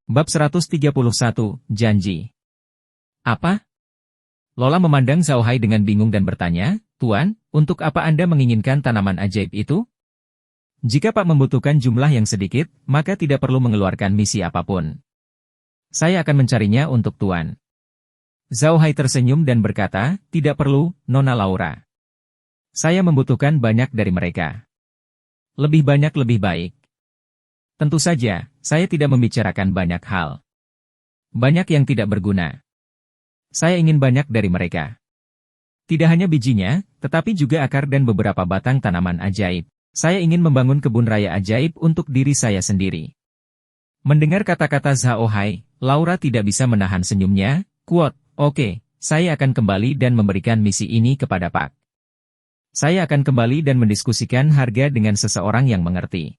Bab 131, Janji. Apa? Lola memandang Zhao Hai dengan bingung dan bertanya, Tuan, untuk apa Anda menginginkan tanaman ajaib itu? Jika Pak membutuhkan jumlah yang sedikit, maka tidak perlu mengeluarkan misi apapun. Saya akan mencarinya untuk Tuan. Zhao Hai tersenyum dan berkata, tidak perlu, Nona Laura. Saya membutuhkan banyak dari mereka. Lebih banyak lebih baik. Tentu saja, saya tidak membicarakan banyak hal. Banyak yang tidak berguna. Saya ingin banyak dari mereka. Tidak hanya bijinya, tetapi juga akar dan beberapa batang tanaman ajaib. Saya ingin membangun kebun raya ajaib untuk diri saya sendiri. Mendengar kata-kata Zhao Hai, Laura tidak bisa menahan senyumnya, quote, oke, saya akan kembali dan memberikan misi ini kepada Pak. Saya akan kembali dan mendiskusikan harga dengan seseorang yang mengerti.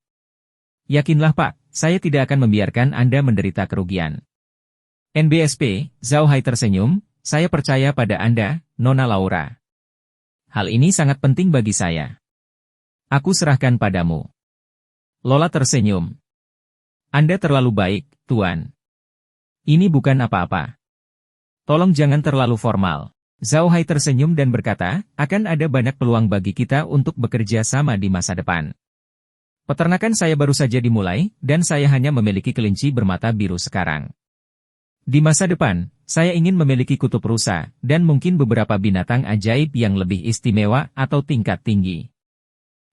Yakinlah Pak, saya tidak akan membiarkan Anda menderita kerugian. NBSP, Zhao Hai tersenyum, saya percaya pada Anda, Nona Laura. Hal ini sangat penting bagi saya. Aku serahkan padamu. Lola tersenyum. Anda terlalu baik, Tuan. Ini bukan apa-apa. Tolong jangan terlalu formal. Zhao Hai tersenyum dan berkata, akan ada banyak peluang bagi kita untuk bekerja sama di masa depan. Peternakan saya baru saja dimulai, dan saya hanya memiliki kelinci bermata biru sekarang. Di masa depan, saya ingin memiliki kutub rusa, dan mungkin beberapa binatang ajaib yang lebih istimewa atau tingkat tinggi.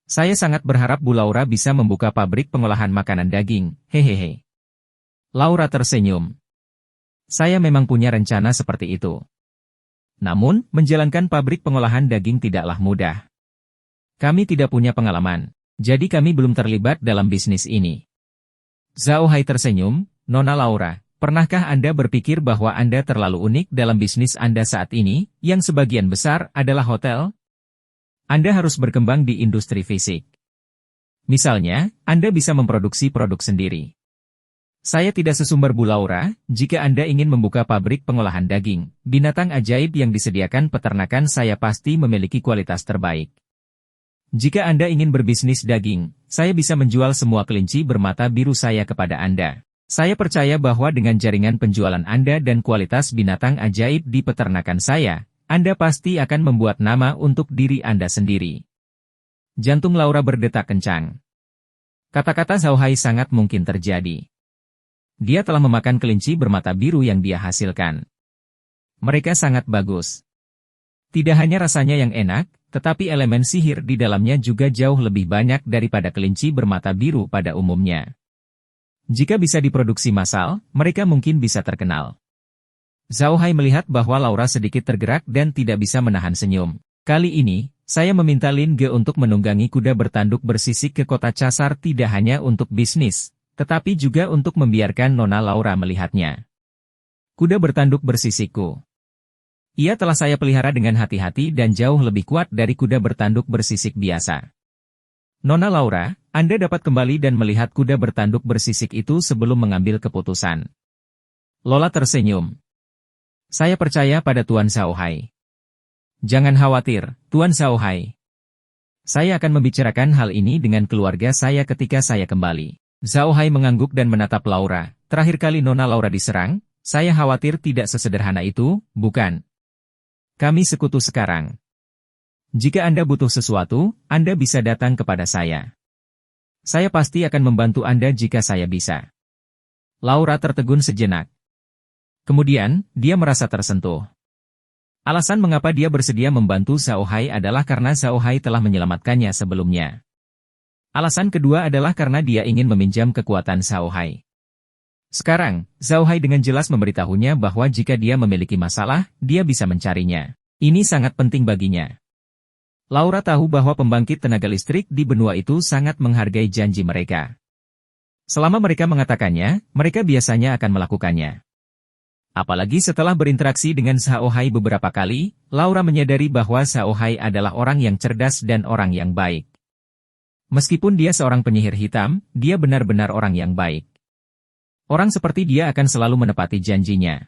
Saya sangat berharap Bu Laura bisa membuka pabrik pengolahan makanan daging, hehehe. Laura tersenyum. Saya memang punya rencana seperti itu. Namun, menjalankan pabrik pengolahan daging tidaklah mudah. Kami tidak punya pengalaman, jadi kami belum terlibat dalam bisnis ini. Zhao Hai tersenyum, Nona Laura. Pernahkah Anda berpikir bahwa Anda terlalu unik dalam bisnis Anda saat ini, yang sebagian besar adalah hotel? Anda harus berkembang di industri fisik. Misalnya, Anda bisa memproduksi produk sendiri. Saya tidak sesumber Bu Laura, jika Anda ingin membuka pabrik pengolahan daging, binatang ajaib yang disediakan peternakan saya pasti memiliki kualitas terbaik. Jika Anda ingin berbisnis daging, saya bisa menjual semua kelinci bermata biru saya kepada Anda. Saya percaya bahwa dengan jaringan penjualan Anda dan kualitas binatang ajaib di peternakan saya, Anda pasti akan membuat nama untuk diri Anda sendiri. Jantung Laura berdetak kencang. Kata-kata Zhao Hai sangat mungkin terjadi. Dia telah memakan kelinci bermata biru yang dia hasilkan. Mereka sangat bagus. Tidak hanya rasanya yang enak, tetapi elemen sihir di dalamnya juga jauh lebih banyak daripada kelinci bermata biru pada umumnya. Jika bisa diproduksi massal, mereka mungkin bisa terkenal. Zhao Hai melihat bahwa Laura sedikit tergerak dan tidak bisa menahan senyum. Kali ini, saya meminta Lin Ge untuk menunggangi kuda bertanduk bersisik ke kota Casar tidak hanya untuk bisnis, tetapi juga untuk membiarkan Nona Laura melihatnya. Kuda bertanduk bersisikku. Ia telah saya pelihara dengan hati-hati dan jauh lebih kuat dari kuda bertanduk bersisik biasa. Nona Laura, Anda dapat kembali dan melihat kuda bertanduk bersisik itu sebelum mengambil keputusan. Lola tersenyum. Saya percaya pada Tuan Zhao Hai. Jangan khawatir, Tuan Zhao Hai. Saya akan membicarakan hal ini dengan keluarga saya ketika saya kembali. Zhao Hai mengangguk dan menatap Laura. Terakhir kali Nona Laura diserang, saya khawatir tidak sesederhana itu, bukan? Kami sekutu sekarang. Jika Anda butuh sesuatu, Anda bisa datang kepada saya. Saya pasti akan membantu Anda jika saya bisa. Laura tertegun sejenak. Kemudian, dia merasa tersentuh. Alasan mengapa dia bersedia membantu Zhao Hai adalah karena Zhao Hai telah menyelamatkannya sebelumnya. Alasan kedua adalah karena dia ingin meminjam kekuatan Zhao Hai. Sekarang, Zhao Hai dengan jelas memberitahunya bahwa jika dia memiliki masalah, dia bisa mencarinya. Ini sangat penting baginya. Laura tahu bahwa pembangkit tenaga listrik di benua itu sangat menghargai janji mereka. Selama mereka mengatakannya, mereka biasanya akan melakukannya. Apalagi setelah berinteraksi dengan Zhao Hai beberapa kali, Laura menyadari bahwa Zhao Hai adalah orang yang cerdas dan orang yang baik. Meskipun dia seorang penyihir hitam, dia benar-benar orang yang baik. Orang seperti dia akan selalu menepati janjinya.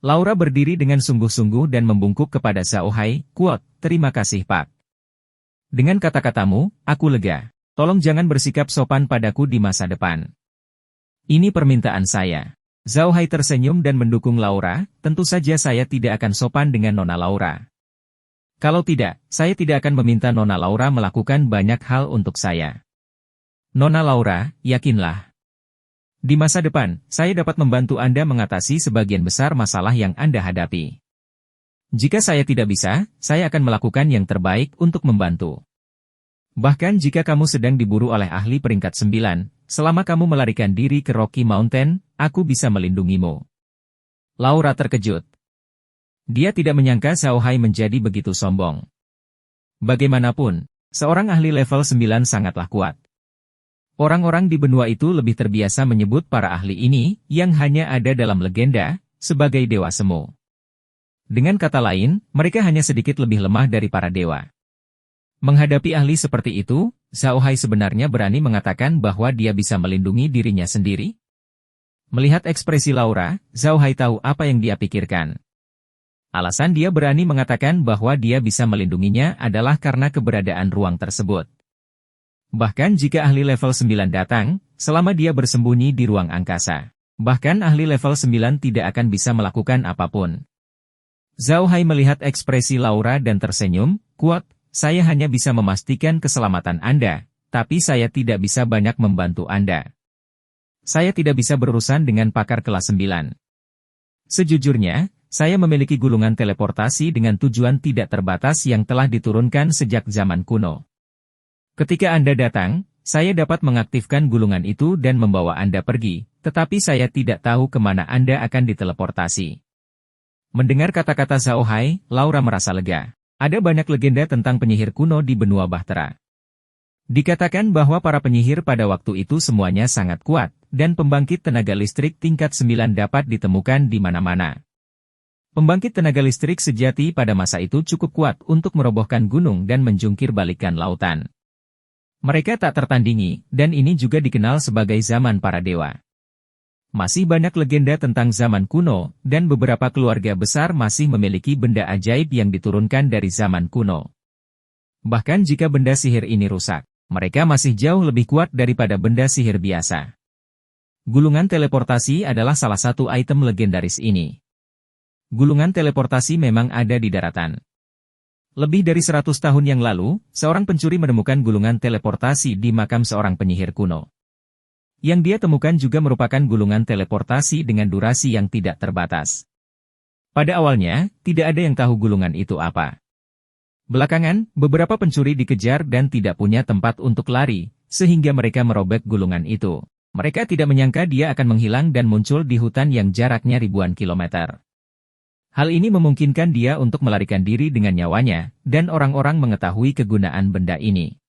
Laura berdiri dengan sungguh-sungguh dan membungkuk kepada Zhao Hai, quote, terima kasih Pak. Dengan kata-katamu, aku lega. Tolong jangan bersikap sopan padaku di masa depan. Ini permintaan saya. Zhao Hai tersenyum dan mendukung Laura, tentu saja saya tidak akan sopan dengan Nona Laura. Kalau tidak, saya tidak akan meminta Nona Laura melakukan banyak hal untuk saya. Nona Laura, yakinlah. Di masa depan, saya dapat membantu Anda mengatasi sebagian besar masalah yang Anda hadapi. Jika saya tidak bisa, saya akan melakukan yang terbaik untuk membantu. Bahkan jika kamu sedang diburu oleh ahli peringkat 9, selama kamu melarikan diri ke Rocky Mountain, aku bisa melindungimu. Laura terkejut. Dia tidak menyangka Zhao Hai menjadi begitu sombong. Bagaimanapun, seorang ahli level 9 sangatlah kuat. Orang-orang di benua itu lebih terbiasa menyebut para ahli ini, yang hanya ada dalam legenda, sebagai dewa semu. Dengan kata lain, mereka hanya sedikit lebih lemah dari para dewa. Menghadapi ahli seperti itu, Zhao Hai sebenarnya berani mengatakan bahwa dia bisa melindungi dirinya sendiri? Melihat ekspresi Laura, Zhao Hai tahu apa yang dia pikirkan. Alasan dia berani mengatakan bahwa dia bisa melindunginya adalah karena keberadaan ruang tersebut. Bahkan jika ahli level 9 datang, selama dia bersembunyi di ruang angkasa, bahkan ahli level 9 tidak akan bisa melakukan apapun. Zhao Hai melihat ekspresi Laura dan tersenyum, kuat. Saya hanya bisa memastikan keselamatan Anda, tapi saya tidak bisa banyak membantu Anda. Saya tidak bisa berurusan dengan pakar kelas 9. Sejujurnya, saya memiliki gulungan teleportasi dengan tujuan tidak terbatas yang telah diturunkan sejak zaman kuno. Ketika Anda datang, saya dapat mengaktifkan gulungan itu dan membawa Anda pergi, tetapi saya tidak tahu kemana Anda akan diteleportasi. Mendengar kata-kata Zhao Hai, Laura merasa lega. Ada banyak legenda tentang penyihir kuno di benua Bahtera. Dikatakan bahwa para penyihir pada waktu itu semuanya sangat kuat, dan pembangkit tenaga listrik tingkat 9 dapat ditemukan di mana-mana. Pembangkit tenaga listrik sejati pada masa itu cukup kuat untuk merobohkan gunung dan menjungkir balikkan lautan. Mereka tak tertandingi, dan ini juga dikenal sebagai zaman para dewa. Masih banyak legenda tentang zaman kuno, dan beberapa keluarga besar masih memiliki benda ajaib yang diturunkan dari zaman kuno. Bahkan jika benda sihir ini rusak, mereka masih jauh lebih kuat daripada benda sihir biasa. Gulungan teleportasi adalah salah satu item legendaris ini. Gulungan teleportasi memang ada di daratan. Lebih dari 100 tahun yang lalu, seorang pencuri menemukan gulungan teleportasi di makam seorang penyihir kuno. Yang dia temukan juga merupakan gulungan teleportasi dengan durasi yang tidak terbatas. Pada awalnya, tidak ada yang tahu gulungan itu apa. Belakangan, beberapa pencuri dikejar dan tidak punya tempat untuk lari, sehingga mereka merobek gulungan itu. Mereka tidak menyangka dia akan menghilang dan muncul di hutan yang jaraknya ribuan kilometer. Hal ini memungkinkan dia untuk melarikan diri dengan nyawanya, dan orang-orang mengetahui kegunaan benda ini.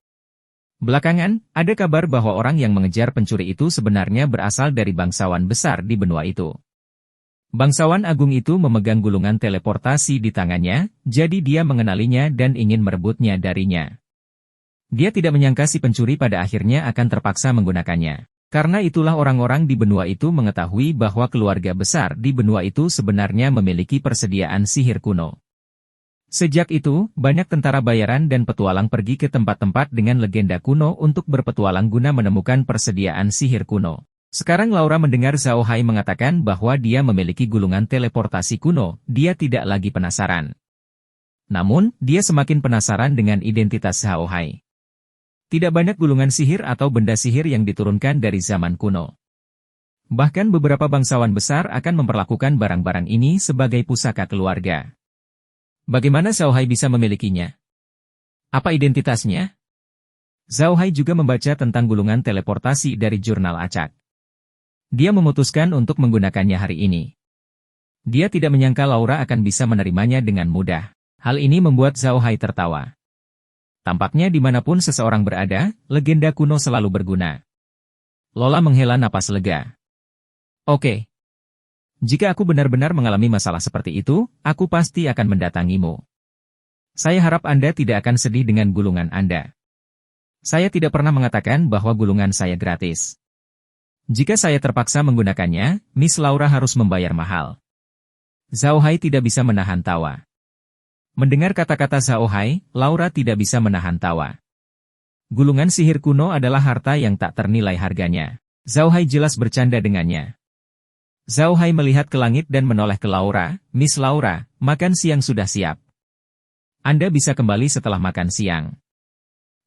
Belakangan, ada kabar bahwa orang yang mengejar pencuri itu sebenarnya berasal dari bangsawan besar di benua itu. Bangsawan agung itu memegang gulungan teleportasi di tangannya, jadi dia mengenalinya dan ingin merebutnya darinya. Dia tidak menyangka si pencuri pada akhirnya akan terpaksa menggunakannya. Karena itulah orang-orang di benua itu mengetahui bahwa keluarga besar di benua itu sebenarnya memiliki persediaan sihir kuno. Sejak itu, banyak tentara bayaran dan petualang pergi ke tempat-tempat dengan legenda kuno untuk berpetualang guna menemukan persediaan sihir kuno. Sekarang Laura mendengar Zhao Hai mengatakan bahwa dia memiliki gulungan teleportasi kuno, dia tidak lagi penasaran. Namun, dia semakin penasaran dengan identitas Zhao Hai. Tidak banyak gulungan sihir atau benda sihir yang diturunkan dari zaman kuno. Bahkan beberapa bangsawan besar akan memperlakukan barang-barang ini sebagai pusaka keluarga. Bagaimana Zhao Hai bisa memilikinya? Apa identitasnya? Zhao Hai juga membaca tentang gulungan teleportasi dari jurnal acak. Dia memutuskan untuk menggunakannya hari ini. Dia tidak menyangka Laura akan bisa menerimanya dengan mudah. Hal ini membuat Zhao Hai tertawa. Tampaknya dimanapun seseorang berada, legenda kuno selalu berguna. Lola menghela napas lega. Oke. Jika aku benar-benar mengalami masalah seperti itu, aku pasti akan mendatangimu. Saya harap Anda tidak akan sedih dengan gulungan Anda. Saya tidak pernah mengatakan bahwa gulungan saya gratis. Jika saya terpaksa menggunakannya, Miss Laura harus membayar mahal. Zhao Hai tidak bisa menahan tawa. Mendengar kata-kata Zhao Hai, Laura tidak bisa menahan tawa. Gulungan sihir kuno adalah harta yang tak ternilai harganya. Zhao Hai jelas bercanda dengannya. Zhao Hai melihat ke langit dan menoleh ke Laura, "Miss Laura, makan siang sudah siap. Anda bisa kembali setelah makan siang.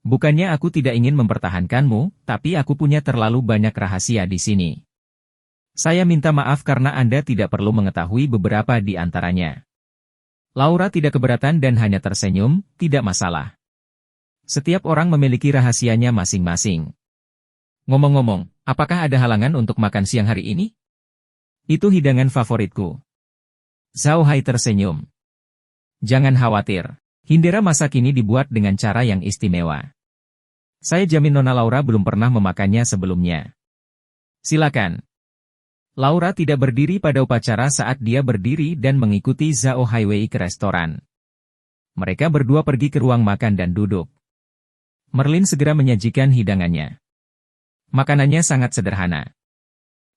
Bukannya aku tidak ingin mempertahankanmu, tapi aku punya terlalu banyak rahasia di sini. Saya minta maaf karena Anda tidak perlu mengetahui beberapa di antaranya." Laura tidak keberatan dan hanya tersenyum, "Tidak masalah. Setiap orang memiliki rahasianya masing-masing. Ngomong-ngomong, apakah ada halangan untuk makan siang hari ini? Itu hidangan favoritku." Zhao Hai tersenyum. "Jangan khawatir. Hindera masak ini dibuat dengan cara yang istimewa. Saya jamin Nona Laura belum pernah memakannya sebelumnya. Silakan." Laura tidak berdiri pada upacara saat dia berdiri dan mengikuti Zhao Hai Wei ke restoran. Mereka berdua pergi ke ruang makan dan duduk. Merlin segera menyajikan hidangannya. Makanannya sangat sederhana.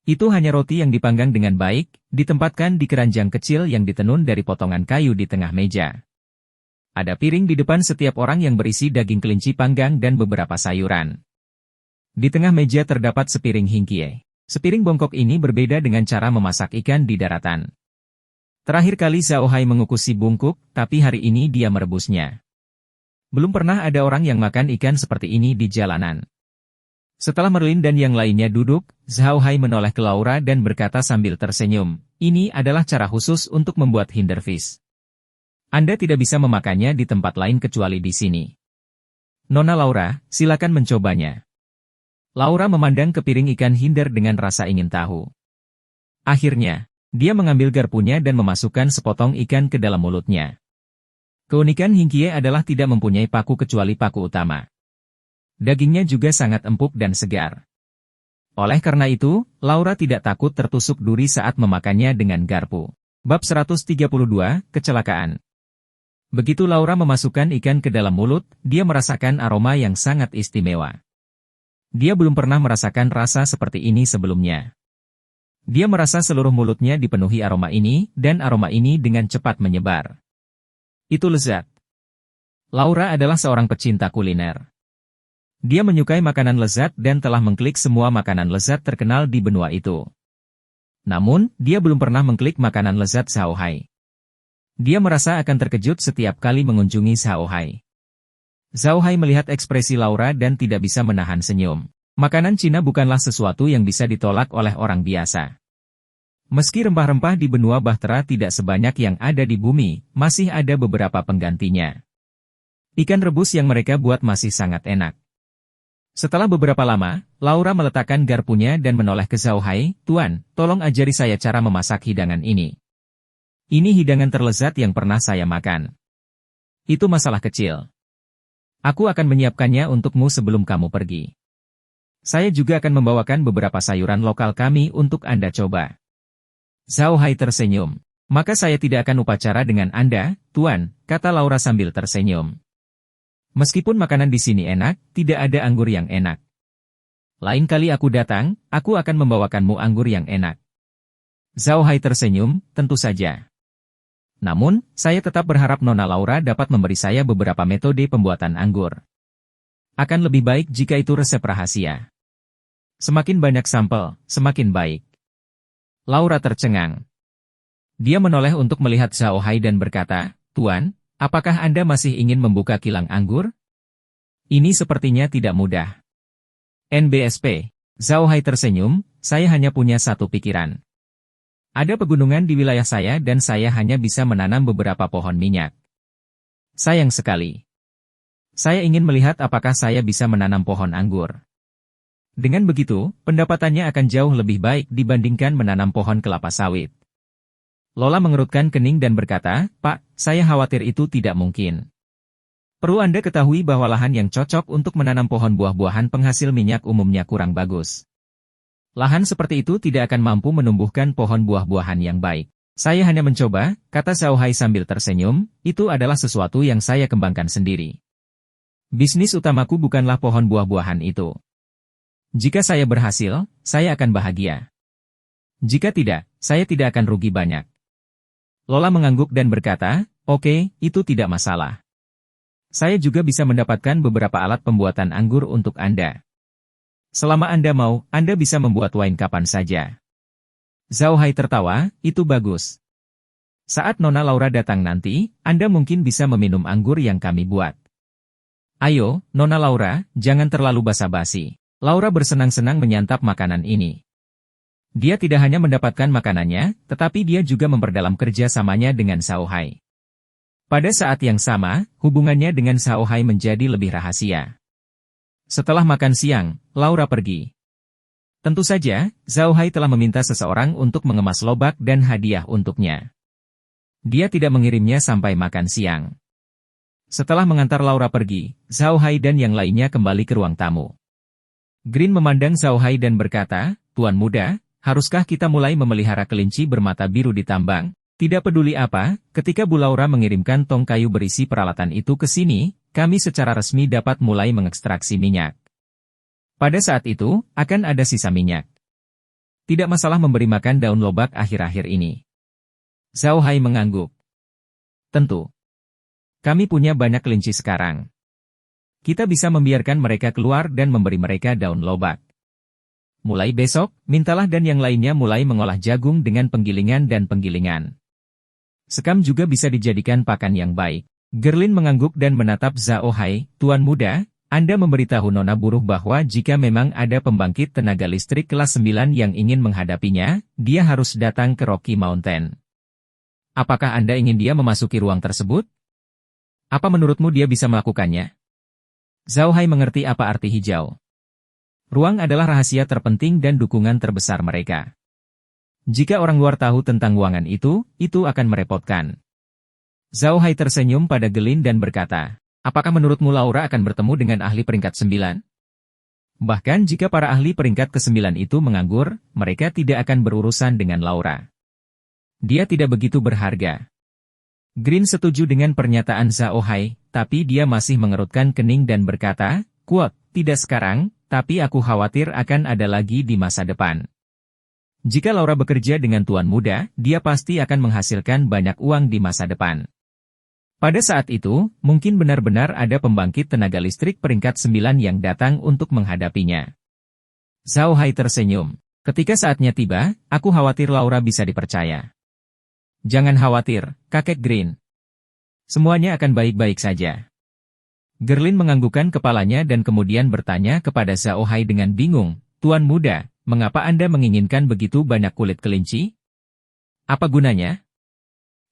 Itu hanya roti yang dipanggang dengan baik, ditempatkan di keranjang kecil yang ditenun dari potongan kayu di tengah meja. Ada piring di depan setiap orang yang berisi daging kelinci panggang dan beberapa sayuran. Di tengah meja terdapat sepiring hingkie. Sepiring bongkok ini berbeda dengan cara memasak ikan di daratan. Terakhir kali Zhao Hai mengukusi bungkuk, tapi hari ini dia merebusnya. Belum pernah ada orang yang makan ikan seperti ini di jalanan. Setelah Merlin dan yang lainnya duduk, Zhao Hai menoleh ke Laura dan berkata sambil tersenyum, "Ini adalah cara khusus untuk membuat hinderfish. Anda tidak bisa memakannya di tempat lain kecuali di sini. Nona Laura, silakan mencobanya." Laura memandang ke piring ikan hinder dengan rasa ingin tahu. Akhirnya, dia mengambil garpunya dan memasukkan sepotong ikan ke dalam mulutnya. Keunikan hingkie adalah tidak mempunyai paku kecuali paku utama. Dagingnya juga sangat empuk dan segar. Oleh karena itu, Laura tidak takut tertusuk duri saat memakannya dengan garpu. Bab 132, Kecelakaan. Begitu Laura memasukkan ikan ke dalam mulut, dia merasakan aroma yang sangat istimewa. Dia belum pernah merasakan rasa seperti ini sebelumnya. Dia merasa seluruh mulutnya dipenuhi aroma ini, dan aroma ini dengan cepat menyebar. Itu lezat. Laura adalah seorang pecinta kuliner. Dia menyukai makanan lezat dan telah mengklik semua makanan lezat terkenal di benua itu. Namun, dia belum pernah mengklik makanan lezat Zhao Hai. Dia merasa akan terkejut setiap kali mengunjungi Zhao Hai. Zhao Hai melihat ekspresi Laura dan tidak bisa menahan senyum. Makanan Cina bukanlah sesuatu yang bisa ditolak oleh orang biasa. Meski rempah-rempah di benua Bahtera tidak sebanyak yang ada di bumi, masih ada beberapa penggantinya. Ikan rebus yang mereka buat masih sangat enak. Setelah beberapa lama, Laura meletakkan garpunya dan menoleh ke Zhao Hai, "Tuan, tolong ajari saya cara memasak hidangan ini. Ini hidangan terlezat yang pernah saya makan. Itu masalah kecil. Aku akan menyiapkannya untukmu sebelum kamu pergi. Saya juga akan membawakan beberapa sayuran lokal kami untuk Anda coba." Zhao Hai tersenyum. "Maka saya tidak akan upacara dengan Anda, Tuan," kata Laura sambil tersenyum. "Meskipun makanan di sini enak, tidak ada anggur yang enak. Lain kali aku datang, aku akan membawakanmu anggur yang enak." Zhao Hai tersenyum, "Tentu saja. Namun, saya tetap berharap Nona Laura dapat memberi saya beberapa metode pembuatan anggur. Akan lebih baik jika itu resep rahasia. Semakin banyak sampel, semakin baik." Laura tercengang. Dia menoleh untuk melihat Zhao Hai dan berkata, "Tuan, apakah Anda masih ingin membuka kilang anggur? Ini sepertinya tidak mudah." "NBSP." Zhao Hai tersenyum, "Saya hanya punya satu pikiran. Ada pegunungan di wilayah saya dan saya hanya bisa menanam beberapa pohon minyak. Sayang sekali. Saya ingin melihat apakah saya bisa menanam pohon anggur. Dengan begitu, pendapatannya akan jauh lebih baik dibandingkan menanam pohon kelapa sawit." Lola mengerutkan kening dan berkata, "Pak, saya khawatir itu tidak mungkin. Perlu Anda ketahui bahwa lahan yang cocok untuk menanam pohon buah-buahan penghasil minyak umumnya kurang bagus. Lahan seperti itu tidak akan mampu menumbuhkan pohon buah-buahan yang baik." "Saya hanya mencoba," kata Zhao Hai sambil tersenyum, "itu adalah sesuatu yang saya kembangkan sendiri. Bisnis utamaku bukanlah pohon buah-buahan itu. Jika saya berhasil, saya akan bahagia. Jika tidak, saya tidak akan rugi banyak." Lola mengangguk dan berkata, "Oke, itu tidak masalah. Saya juga bisa mendapatkan beberapa alat pembuatan anggur untuk Anda." Selama Anda mau, Anda bisa membuat wine kapan saja. Zhao Hai tertawa, itu bagus. Saat Nona Laura datang nanti, Anda mungkin bisa meminum anggur yang kami buat. Ayo, Nona Laura, jangan terlalu basa-basi. Laura bersenang-senang menyantap makanan ini. Dia tidak hanya mendapatkan makanannya, tetapi dia juga memperdalam kerjasamanya dengan Zhao Hai. Pada saat yang sama, hubungannya dengan Zhao Hai menjadi lebih rahasia. Setelah makan siang, Laura pergi. Tentu saja, Zhao Hai telah meminta seseorang untuk mengemas lobak dan hadiah untuknya. Dia tidak mengirimnya sampai makan siang. Setelah mengantar Laura pergi, Zhao Hai dan yang lainnya kembali ke ruang tamu. Green memandang Zhao Hai dan berkata, "Tuan muda, haruskah kita mulai memelihara kelinci bermata biru di tambang?" Tidak peduli apa, ketika Bu Laura mengirimkan tong kayu berisi peralatan itu ke sini, kami secara resmi dapat mulai mengekstraksi minyak. Pada saat itu, akan ada sisa minyak. Tidak masalah memberi makan daun lobak akhir-akhir ini. Zhao Hai mengangguk. Tentu. Kami punya banyak kelinci sekarang. Kita bisa membiarkan mereka keluar dan memberi mereka daun lobak. Mulai besok, Mintalah dan yang lainnya mulai mengolah jagung dengan penggilingan dan penggilingan. Sekam juga bisa dijadikan pakan yang baik. Gerlin mengangguk dan menatap Zhao Hai, Tuan muda, Anda memberitahu Nona Buruh bahwa jika memang ada pembangkit tenaga listrik kelas 9 yang ingin menghadapinya, dia harus datang ke Rocky Mountain. Apakah Anda ingin dia memasuki ruang tersebut? Apa menurutmu dia bisa melakukannya? Zhao Hai mengerti apa arti hijau. Ruang adalah rahasia terpenting dan dukungan terbesar mereka. Jika orang luar tahu tentang ruangan itu akan merepotkan. Zhao Hai tersenyum pada Gelin dan berkata, apakah menurutmu Laura akan bertemu dengan ahli peringkat 9? Bahkan jika para ahli peringkat ke-9 itu menganggur, mereka tidak akan berurusan dengan Laura. Dia tidak begitu berharga. Green setuju dengan pernyataan Zhao Hai, tapi dia masih mengerutkan kening dan berkata, "Kuat, tidak sekarang, tapi aku khawatir akan ada lagi di masa depan." Jika Laura bekerja dengan tuan muda, dia pasti akan menghasilkan banyak uang di masa depan. Pada saat itu, mungkin benar-benar ada pembangkit tenaga listrik peringkat 9 yang datang untuk menghadapinya. Zhao Hai tersenyum. Ketika saatnya tiba, aku khawatir Laura bisa dipercaya. Jangan khawatir, kakek Green. Semuanya akan baik-baik saja. Gerlin menganggukkan kepalanya dan kemudian bertanya kepada Zhao Hai dengan bingung, Tuan muda, mengapa Anda menginginkan begitu banyak kulit kelinci? Apa gunanya?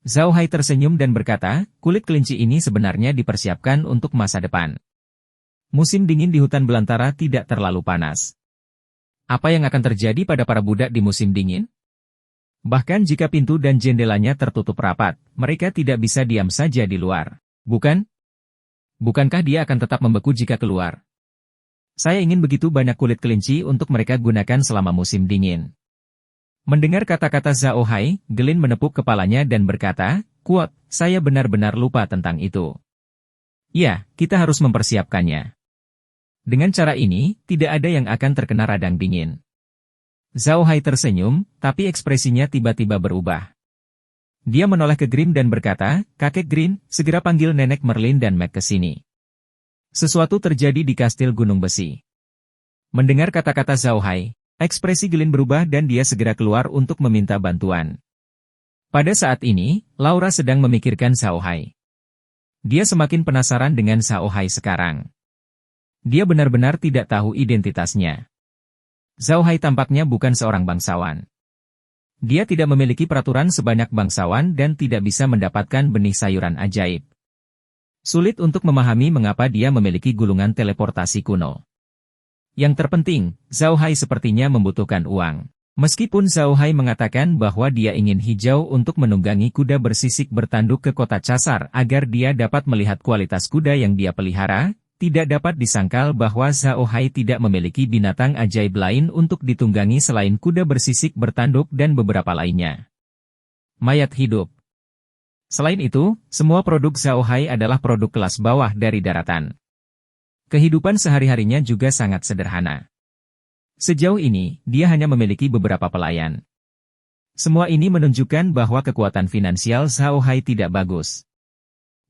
Zhao Hai tersenyum dan berkata, kulit kelinci ini sebenarnya dipersiapkan untuk masa depan. Musim dingin di hutan belantara tidak terlalu panas. Apa yang akan terjadi pada para budak di musim dingin? Bahkan jika pintu dan jendelanya tertutup rapat, mereka tidak bisa diam saja di luar. Bukan? Bukankah dia akan tetap membeku jika keluar? Saya ingin begitu banyak kulit kelinci untuk mereka gunakan selama musim dingin. Mendengar kata-kata Zhao Hai, Gelin menepuk kepalanya dan berkata, kuat, saya benar-benar lupa tentang itu. Ya, kita harus mempersiapkannya. Dengan cara ini, tidak ada yang akan terkena radang dingin. Zhao Hai tersenyum, tapi ekspresinya tiba-tiba berubah. Dia menoleh ke Green dan berkata, kakek Green, segera panggil Nenek Merlin dan Meg ke sini. Sesuatu terjadi di kastil Gunung Besi. Mendengar kata-kata Zhao Hai, ekspresi Gelin berubah dan dia segera keluar untuk meminta bantuan. Pada saat ini, Laura sedang memikirkan Zhao Hai. Dia semakin penasaran dengan Zhao Hai sekarang. Dia benar-benar tidak tahu identitasnya. Zhao Hai tampaknya bukan seorang bangsawan. Dia tidak memiliki peraturan sebanyak bangsawan dan tidak bisa mendapatkan benih sayuran ajaib. Sulit untuk memahami mengapa dia memiliki gulungan teleportasi kuno. Yang terpenting, Zhao Hai sepertinya membutuhkan uang. Meskipun Zhao Hai mengatakan bahwa dia ingin hijau untuk menunggangi kuda bersisik bertanduk ke kota Casar agar dia dapat melihat kualitas kuda yang dia pelihara, tidak dapat disangkal bahwa Zhao Hai tidak memiliki binatang ajaib lain untuk ditunggangi selain kuda bersisik bertanduk dan beberapa lainnya. Mayat hidup. Selain itu, semua produk Zhao Hai adalah produk kelas bawah dari daratan. Kehidupan sehari-harinya juga sangat sederhana. Sejauh ini, dia hanya memiliki beberapa pelayan. Semua ini menunjukkan bahwa kekuatan finansial Zhao Hai tidak bagus.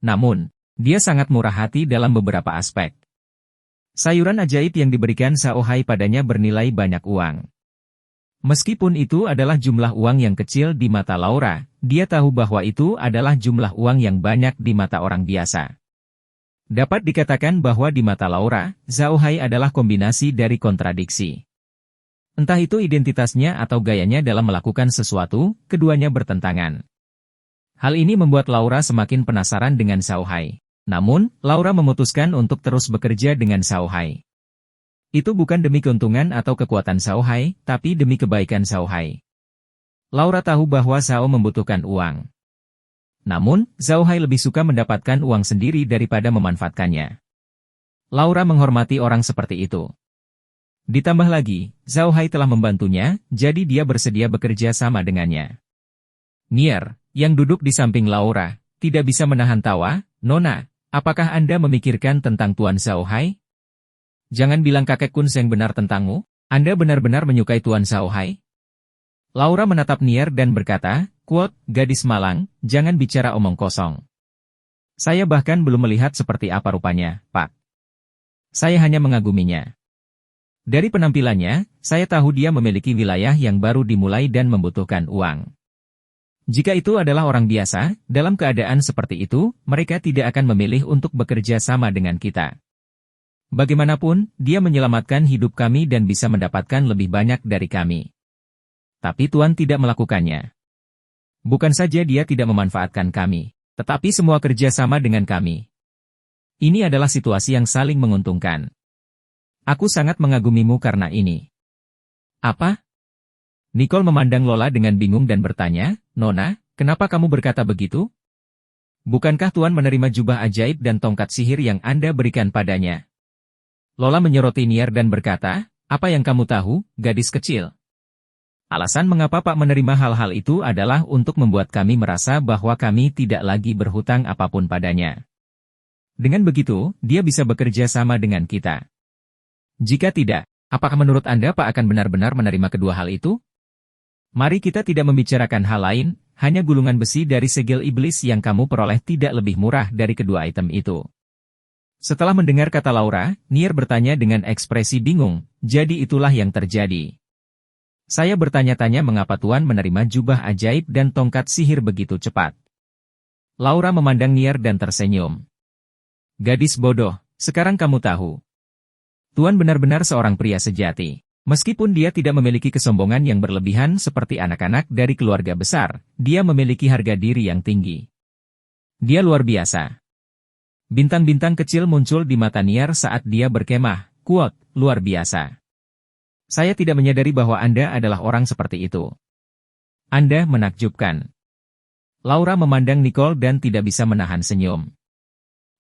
Namun, dia sangat murah hati dalam beberapa aspek. Sayuran ajaib yang diberikan Zhao Hai padanya bernilai banyak uang. Meskipun itu adalah jumlah uang yang kecil di mata Laura, dia tahu bahwa itu adalah jumlah uang yang banyak di mata orang biasa. Dapat dikatakan bahwa di mata Laura, Zhao Hai adalah kombinasi dari kontradiksi. Entah itu identitasnya atau gayanya dalam melakukan sesuatu, keduanya bertentangan. Hal ini membuat Laura semakin penasaran dengan Zhao Hai. Namun, Laura memutuskan untuk terus bekerja dengan Zhao Hai. Itu bukan demi keuntungan atau kekuatan Zhao Hai, tapi demi kebaikan Zhao Hai. Laura tahu bahwa Zhao membutuhkan uang. Namun, Zhao Hai lebih suka mendapatkan uang sendiri daripada memanfaatkannya. Laura menghormati orang seperti itu. Ditambah lagi, Zhao Hai telah membantunya, jadi dia bersedia bekerja sama dengannya. Nier, yang duduk di samping Laura, tidak bisa menahan tawa. Nona, apakah Anda memikirkan tentang Tuan Zhao Hai? Jangan bilang kakek Kun yang benar tentangmu, Anda benar-benar menyukai Tuan Zhao Hai? Laura menatap Nier dan berkata, quote, gadis malang, jangan bicara omong kosong. Saya bahkan belum melihat seperti apa rupanya, Pak. Saya hanya mengaguminya. Dari penampilannya, saya tahu dia memiliki wilayah yang baru dimulai dan membutuhkan uang. Jika itu adalah orang biasa, dalam keadaan seperti itu, mereka tidak akan memilih untuk bekerja sama dengan kita. Bagaimanapun, dia menyelamatkan hidup kami dan bisa mendapatkan lebih banyak dari kami. Tapi Tuan tidak melakukannya. Bukan saja dia tidak memanfaatkan kami, tetapi semua kerja sama dengan kami. Ini adalah situasi yang saling menguntungkan. Aku sangat mengagumimu karena ini. Apa? Nicole memandang Lola dengan bingung dan bertanya, Nona, kenapa kamu berkata begitu? Bukankah Tuan menerima jubah ajaib dan tongkat sihir yang Anda berikan padanya? Lola menyoroti Nier dan berkata, apa yang kamu tahu, gadis kecil? Alasan mengapa Pak menerima hal-hal itu adalah untuk membuat kami merasa bahwa kami tidak lagi berhutang apapun padanya. Dengan begitu, dia bisa bekerja sama dengan kita. Jika tidak, apakah menurut Anda Pak akan benar-benar menerima kedua hal itu? Mari kita tidak membicarakan hal lain, hanya gulungan besi dari segel iblis yang kamu peroleh tidak lebih murah dari kedua item itu. Setelah mendengar kata Laura, Nier bertanya dengan ekspresi bingung, jadi itulah yang terjadi. Saya bertanya-tanya mengapa Tuan menerima jubah ajaib dan tongkat sihir begitu cepat. Laura memandang Nier dan tersenyum. Gadis bodoh, sekarang kamu tahu. Tuan benar-benar seorang pria sejati. Meskipun dia tidak memiliki kesombongan yang berlebihan seperti anak-anak dari keluarga besar, dia memiliki harga diri yang tinggi. Dia luar biasa. Bintang-bintang kecil muncul di mata Nier saat dia berkemah, quote, luar biasa. Saya tidak menyadari bahwa Anda adalah orang seperti itu. Anda menakjubkan. Laura memandang Nicole dan tidak bisa menahan senyum.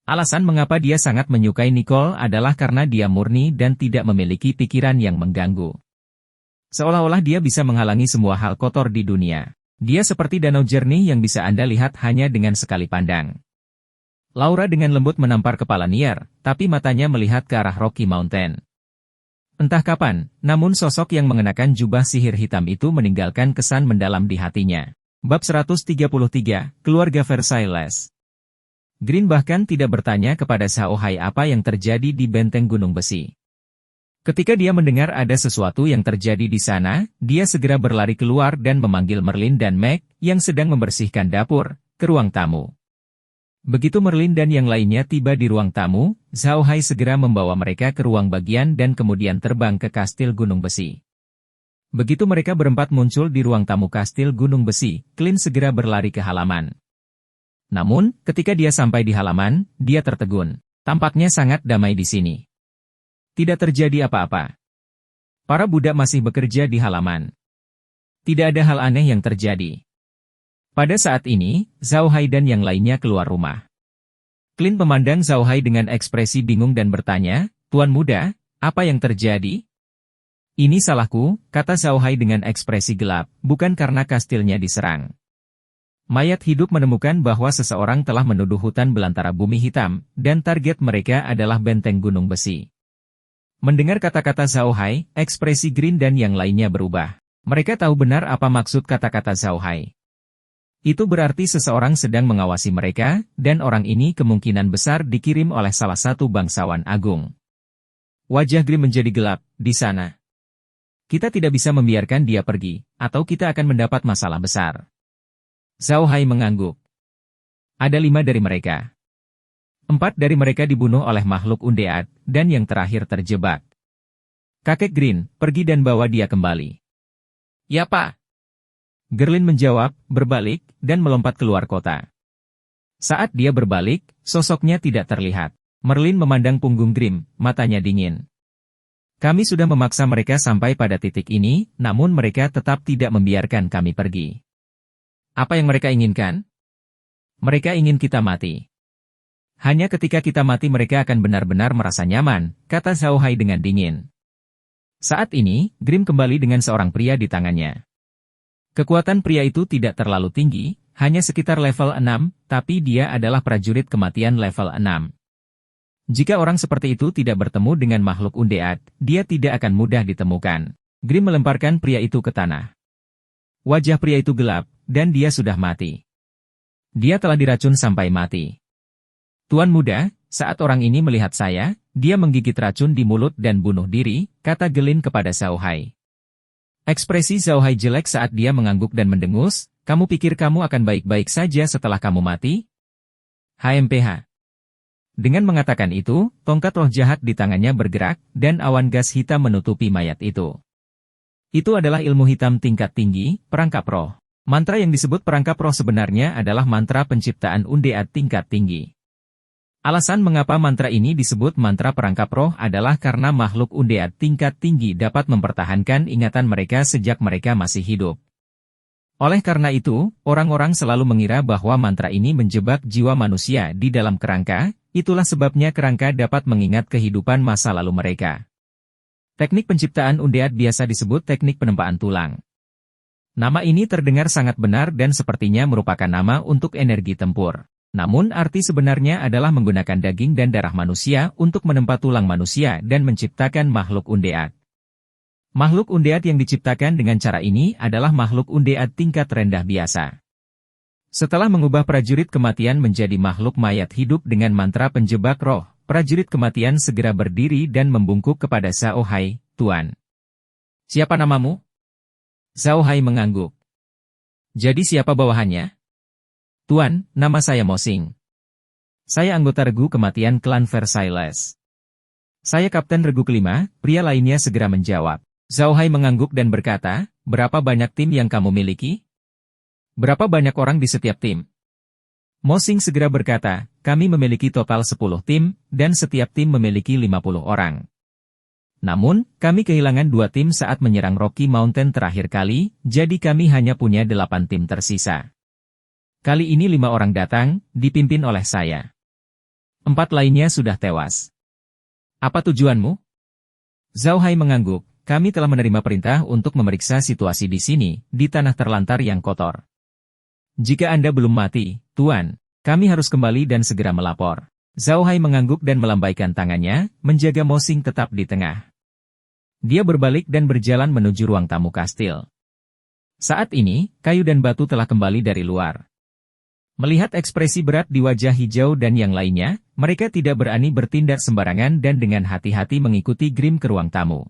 Alasan mengapa dia sangat menyukai Nicole adalah karena dia murni dan tidak memiliki pikiran yang mengganggu. Seolah-olah dia bisa menghalangi semua hal kotor di dunia. Dia seperti danau jernih yang bisa Anda lihat hanya dengan sekali pandang. Laura dengan lembut menampar kepala Nier, tapi matanya melihat ke arah Rocky Mountain. Entah kapan, namun sosok yang mengenakan jubah sihir hitam itu meninggalkan kesan mendalam di hatinya. Bab 133, Keluarga Versailles. Green bahkan tidak bertanya kepada Zhao Hai apa yang terjadi di benteng Gunung Besi. Ketika dia mendengar ada sesuatu yang terjadi di sana, dia segera berlari keluar dan memanggil Merlin dan Meg, yang sedang membersihkan dapur, ke ruang tamu. Begitu Merlin dan yang lainnya tiba di ruang tamu, Zhao Hai segera membawa mereka ke ruang bagian dan kemudian terbang ke kastil Gunung Besi. Begitu mereka berempat muncul di ruang tamu kastil Gunung Besi, Clint segera berlari ke halaman. Namun, ketika dia sampai di halaman, dia tertegun. Tampaknya sangat damai di sini. Tidak terjadi apa-apa. Para budak masih bekerja di halaman. Tidak ada hal aneh yang terjadi. Pada saat ini, Zhao Hai dan yang lainnya keluar rumah. Clint memandang Zhao Hai dengan ekspresi bingung dan bertanya, Tuan muda, apa yang terjadi? Ini salahku, kata Zhao Hai dengan ekspresi gelap, bukan karena kastilnya diserang. Mayat hidup menemukan bahwa seseorang telah menuduh hutan belantara bumi hitam, dan target mereka adalah benteng Gunung Besi. Mendengar kata-kata Zhao Hai, ekspresi Green dan yang lainnya berubah. Mereka tahu benar apa maksud kata-kata Zhao Hai. Itu berarti seseorang sedang mengawasi mereka, dan orang ini kemungkinan besar dikirim oleh salah satu bangsawan agung. Wajah Grimm menjadi gelap, di sana. Kita tidak bisa membiarkan dia pergi, atau kita akan mendapat masalah besar. Zhao Hai mengangguk. Ada 5 dari mereka. 4 dari mereka dibunuh oleh makhluk undead, dan yang terakhir terjebak. Kakek Green, pergi dan bawa dia kembali. Ya Pak. Gerlin menjawab, berbalik, dan melompat keluar kota. Saat dia berbalik, sosoknya tidak terlihat. Merlin memandang punggung Grimm, matanya dingin. Kami sudah memaksa mereka sampai pada titik ini, namun mereka tetap tidak membiarkan kami pergi. Apa yang mereka inginkan? Mereka ingin kita mati. Hanya ketika kita mati mereka akan benar-benar merasa nyaman, kata Zhao Hai dengan dingin. Saat ini, Grimm kembali dengan seorang pria di tangannya. Kekuatan pria itu tidak terlalu tinggi, hanya sekitar level 6, tapi dia adalah prajurit kematian level 6. Jika orang seperti itu tidak bertemu dengan makhluk undead, dia tidak akan mudah ditemukan. Grimm melemparkan pria itu ke tanah. Wajah pria itu gelap, dan dia sudah mati. Dia telah diracun sampai mati. Tuan muda, saat orang ini melihat saya, dia menggigit racun di mulut dan bunuh diri, kata Gerlin kepada Zhao Hai. Ekspresi Zhao Hai jelek saat dia mengangguk dan mendengus, kamu pikir kamu akan baik-baik saja setelah kamu mati? HMPH. Dengan mengatakan itu, tongkat roh jahat di tangannya bergerak, dan awan gas hitam menutupi mayat itu. Itu adalah ilmu hitam tingkat tinggi, perangkap roh. Mantra yang disebut perangkap roh sebenarnya adalah mantra penciptaan undead tingkat tinggi. Alasan mengapa mantra ini disebut mantra perangkap roh adalah karena makhluk undead tingkat tinggi dapat mempertahankan ingatan mereka sejak mereka masih hidup. Oleh karena itu, orang-orang selalu mengira bahwa mantra ini menjebak jiwa manusia di dalam kerangka, itulah sebabnya kerangka dapat mengingat kehidupan masa lalu mereka. Teknik penciptaan undead biasa disebut teknik penempaan tulang. Nama ini terdengar sangat benar dan sepertinya merupakan nama untuk energi tempur. Namun arti sebenarnya adalah menggunakan daging dan darah manusia untuk menempa tulang manusia dan menciptakan makhluk undead. Makhluk undead yang diciptakan dengan cara ini adalah makhluk undead tingkat rendah biasa. Setelah mengubah prajurit kematian menjadi makhluk mayat hidup dengan mantra penjebak roh, prajurit kematian segera berdiri dan membungkuk kepada Zhao Hai, Tuan. Siapa namamu? Zhao Hai mengangguk. Jadi siapa bawahannya? Tuan, nama saya Mo Xing. Saya anggota regu kematian klan Versailles. Saya Kapten Regu kelima, pria lainnya segera menjawab. Zhao Hai mengangguk dan berkata, berapa banyak tim yang kamu miliki? Berapa banyak orang di setiap tim? Mo Xing segera berkata, kami memiliki total 10 tim, dan setiap tim memiliki 50 orang. Namun, kami kehilangan 2 tim saat menyerang Rocky Mountain terakhir kali, jadi kami hanya punya 8 tim tersisa. Kali ini 5 orang datang, dipimpin oleh saya. 4 lainnya sudah tewas. Apa tujuanmu? Zhao Hai mengangguk, kami telah menerima perintah untuk memeriksa situasi di sini, di tanah terlantar yang kotor. Jika Anda belum mati, Tuan, kami harus kembali dan segera melapor. Zhao Hai mengangguk dan melambaikan tangannya, menjaga Mo Xing tetap di tengah. Dia berbalik dan berjalan menuju ruang tamu kastil. Saat ini, kayu dan batu telah kembali dari luar. Melihat ekspresi berat di wajah hijau dan yang lainnya, mereka tidak berani bertindak sembarangan dan dengan hati-hati mengikuti Grimm ke ruang tamu.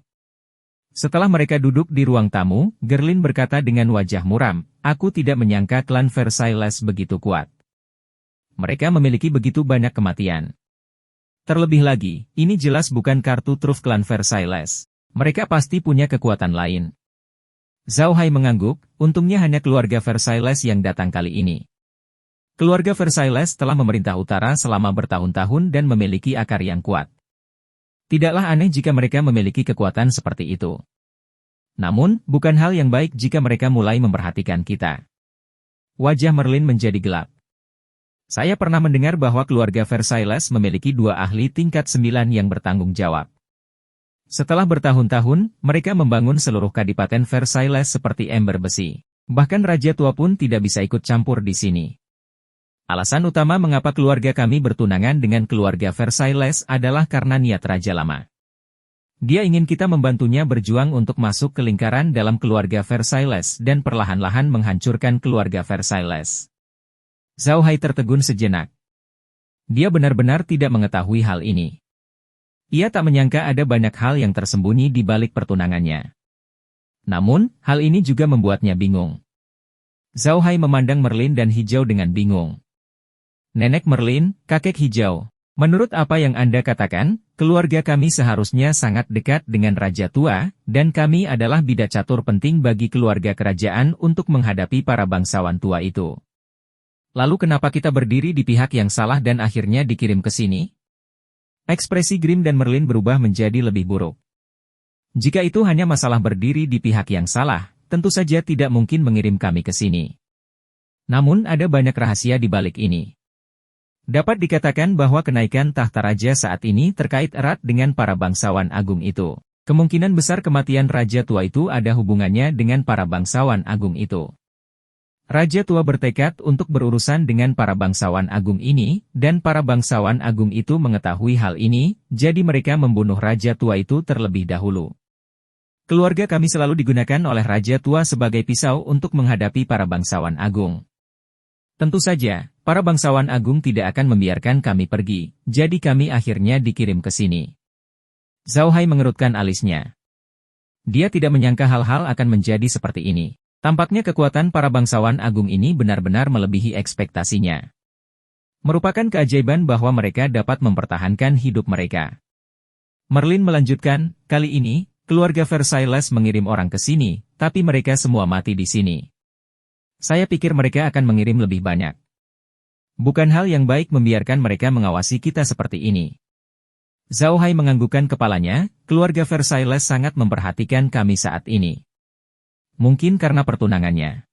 Setelah mereka duduk di ruang tamu, Gerlin berkata dengan wajah muram, aku tidak menyangka klan Versailles begitu kuat. Mereka memiliki begitu banyak kematian. Terlebih lagi, ini jelas bukan kartu truf klan Versailles. Mereka pasti punya kekuatan lain. Zhao Hai mengangguk, untungnya hanya keluarga Versailles yang datang kali ini. Keluarga Versailles telah memerintah utara selama bertahun-tahun dan memiliki akar yang kuat. Tidaklah aneh jika mereka memiliki kekuatan seperti itu. Namun, bukan hal yang baik jika mereka mulai memperhatikan kita. Wajah Merlin menjadi gelap. Saya pernah mendengar bahwa keluarga Versailles memiliki 2 ahli tingkat 9 yang bertanggung jawab. Setelah bertahun-tahun, mereka membangun seluruh kadipaten Versailles seperti ember besi. Bahkan Raja Tua pun tidak bisa ikut campur di sini. Alasan utama mengapa keluarga kami bertunangan dengan keluarga Versailles adalah karena niat Raja Lama. Dia ingin kita membantunya berjuang untuk masuk ke lingkaran dalam keluarga Versailles dan perlahan-lahan menghancurkan keluarga Versailles. Zhao Hai tertegun sejenak. Dia benar-benar tidak mengetahui hal ini. Ia tak menyangka ada banyak hal yang tersembunyi di balik pertunangannya. Namun, hal ini juga membuatnya bingung. Zhao Hai memandang Merlin dan Hijau dengan bingung. Nenek Merlin, kakek Hijau. Menurut apa yang Anda katakan, keluarga kami seharusnya sangat dekat dengan Raja Tua, dan kami adalah bidak catur penting bagi keluarga kerajaan untuk menghadapi para bangsawan tua itu. Lalu kenapa kita berdiri di pihak yang salah dan akhirnya dikirim ke sini? Ekspresi Grimm dan Merlin berubah menjadi lebih buruk. Jika itu hanya masalah berdiri di pihak yang salah, tentu saja tidak mungkin mengirim kami ke sini. Namun ada banyak rahasia di balik ini. Dapat dikatakan bahwa kenaikan tahta raja saat ini terkait erat dengan para bangsawan agung itu. Kemungkinan besar kematian Raja Tua itu ada hubungannya dengan para bangsawan agung itu. Raja Tua bertekad untuk berurusan dengan para bangsawan agung ini, dan para bangsawan agung itu mengetahui hal ini, jadi mereka membunuh Raja Tua itu terlebih dahulu. Keluarga kami selalu digunakan oleh Raja Tua sebagai pisau untuk menghadapi para bangsawan agung. Tentu saja, para bangsawan agung tidak akan membiarkan kami pergi, jadi kami akhirnya dikirim ke sini. Zhao Hai mengerutkan alisnya. Dia tidak menyangka hal-hal akan menjadi seperti ini. Tampaknya kekuatan para bangsawan agung ini benar-benar melebihi ekspektasinya. Merupakan keajaiban bahwa mereka dapat mempertahankan hidup mereka. Merlin melanjutkan, kali ini, keluarga Versailles mengirim orang ke sini, tapi mereka semua mati di sini. Saya pikir mereka akan mengirim lebih banyak. Bukan hal yang baik membiarkan mereka mengawasi kita seperti ini. Zhao Hai menganggukkan kepalanya, keluarga Versailles sangat memperhatikan kami saat ini. Mungkin karena pertunangannya.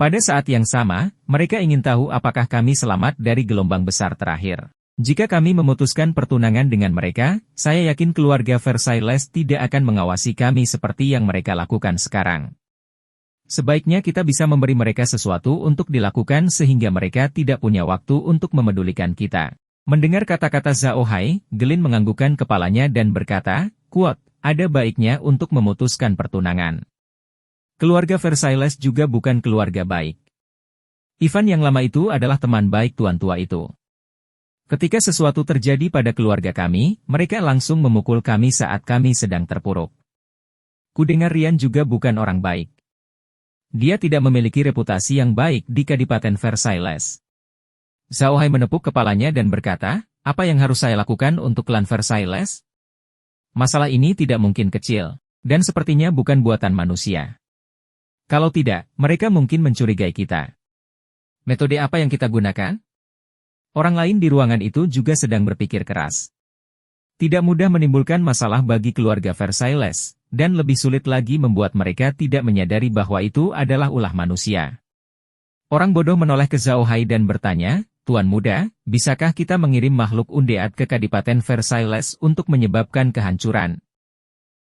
Pada saat yang sama, mereka ingin tahu apakah kami selamat dari gelombang besar terakhir. Jika kami memutuskan pertunangan dengan mereka, saya yakin keluarga Versailles tidak akan mengawasi kami seperti yang mereka lakukan sekarang. Sebaiknya kita bisa memberi mereka sesuatu untuk dilakukan sehingga mereka tidak punya waktu untuk memedulikan kita. Mendengar kata-kata Zhao Hai, Gelin menganggukkan kepalanya dan berkata, kuat, ada baiknya untuk memutuskan pertunangan. Keluarga Versailles juga bukan keluarga baik. Ivan yang lama itu adalah teman baik tuan tua itu. Ketika sesuatu terjadi pada keluarga kami, mereka langsung memukul kami saat kami sedang terpuruk. Kudengar Rian juga bukan orang baik. Dia tidak memiliki reputasi yang baik di Kadipaten Versailles. Zhao Hai menepuk kepalanya dan berkata, apa yang harus saya lakukan untuk klan Versailles? Masalah ini tidak mungkin kecil, dan sepertinya bukan buatan manusia. Kalau tidak, mereka mungkin mencurigai kita. Metode apa yang kita gunakan? Orang lain di ruangan itu juga sedang berpikir keras. Tidak mudah menimbulkan masalah bagi keluarga Versailles, dan lebih sulit lagi membuat mereka tidak menyadari bahwa itu adalah ulah manusia. Orang bodoh menoleh ke Zhao Hai dan bertanya, Tuan Muda, bisakah kita mengirim makhluk undead ke Kadipaten Versailles untuk menyebabkan kehancuran?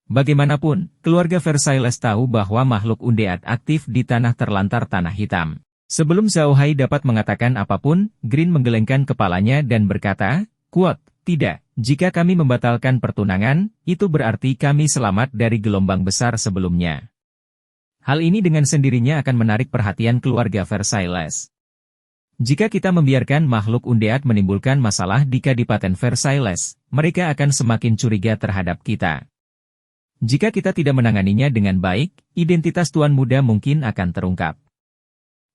Bagaimanapun, keluarga Versailles tahu bahwa makhluk undead aktif di tanah terlantar Tanah Hitam. Sebelum Zhao Hai dapat mengatakan apapun, Green menggelengkan kepalanya dan berkata, kuat, tidak, jika kami membatalkan pertunangan, itu berarti kami selamat dari gelombang besar sebelumnya. Hal ini dengan sendirinya akan menarik perhatian keluarga Versailles. Jika kita membiarkan makhluk undead menimbulkan masalah di Kadipaten Versailles, mereka akan semakin curiga terhadap kita. Jika kita tidak menanganinya dengan baik, identitas Tuan Muda mungkin akan terungkap.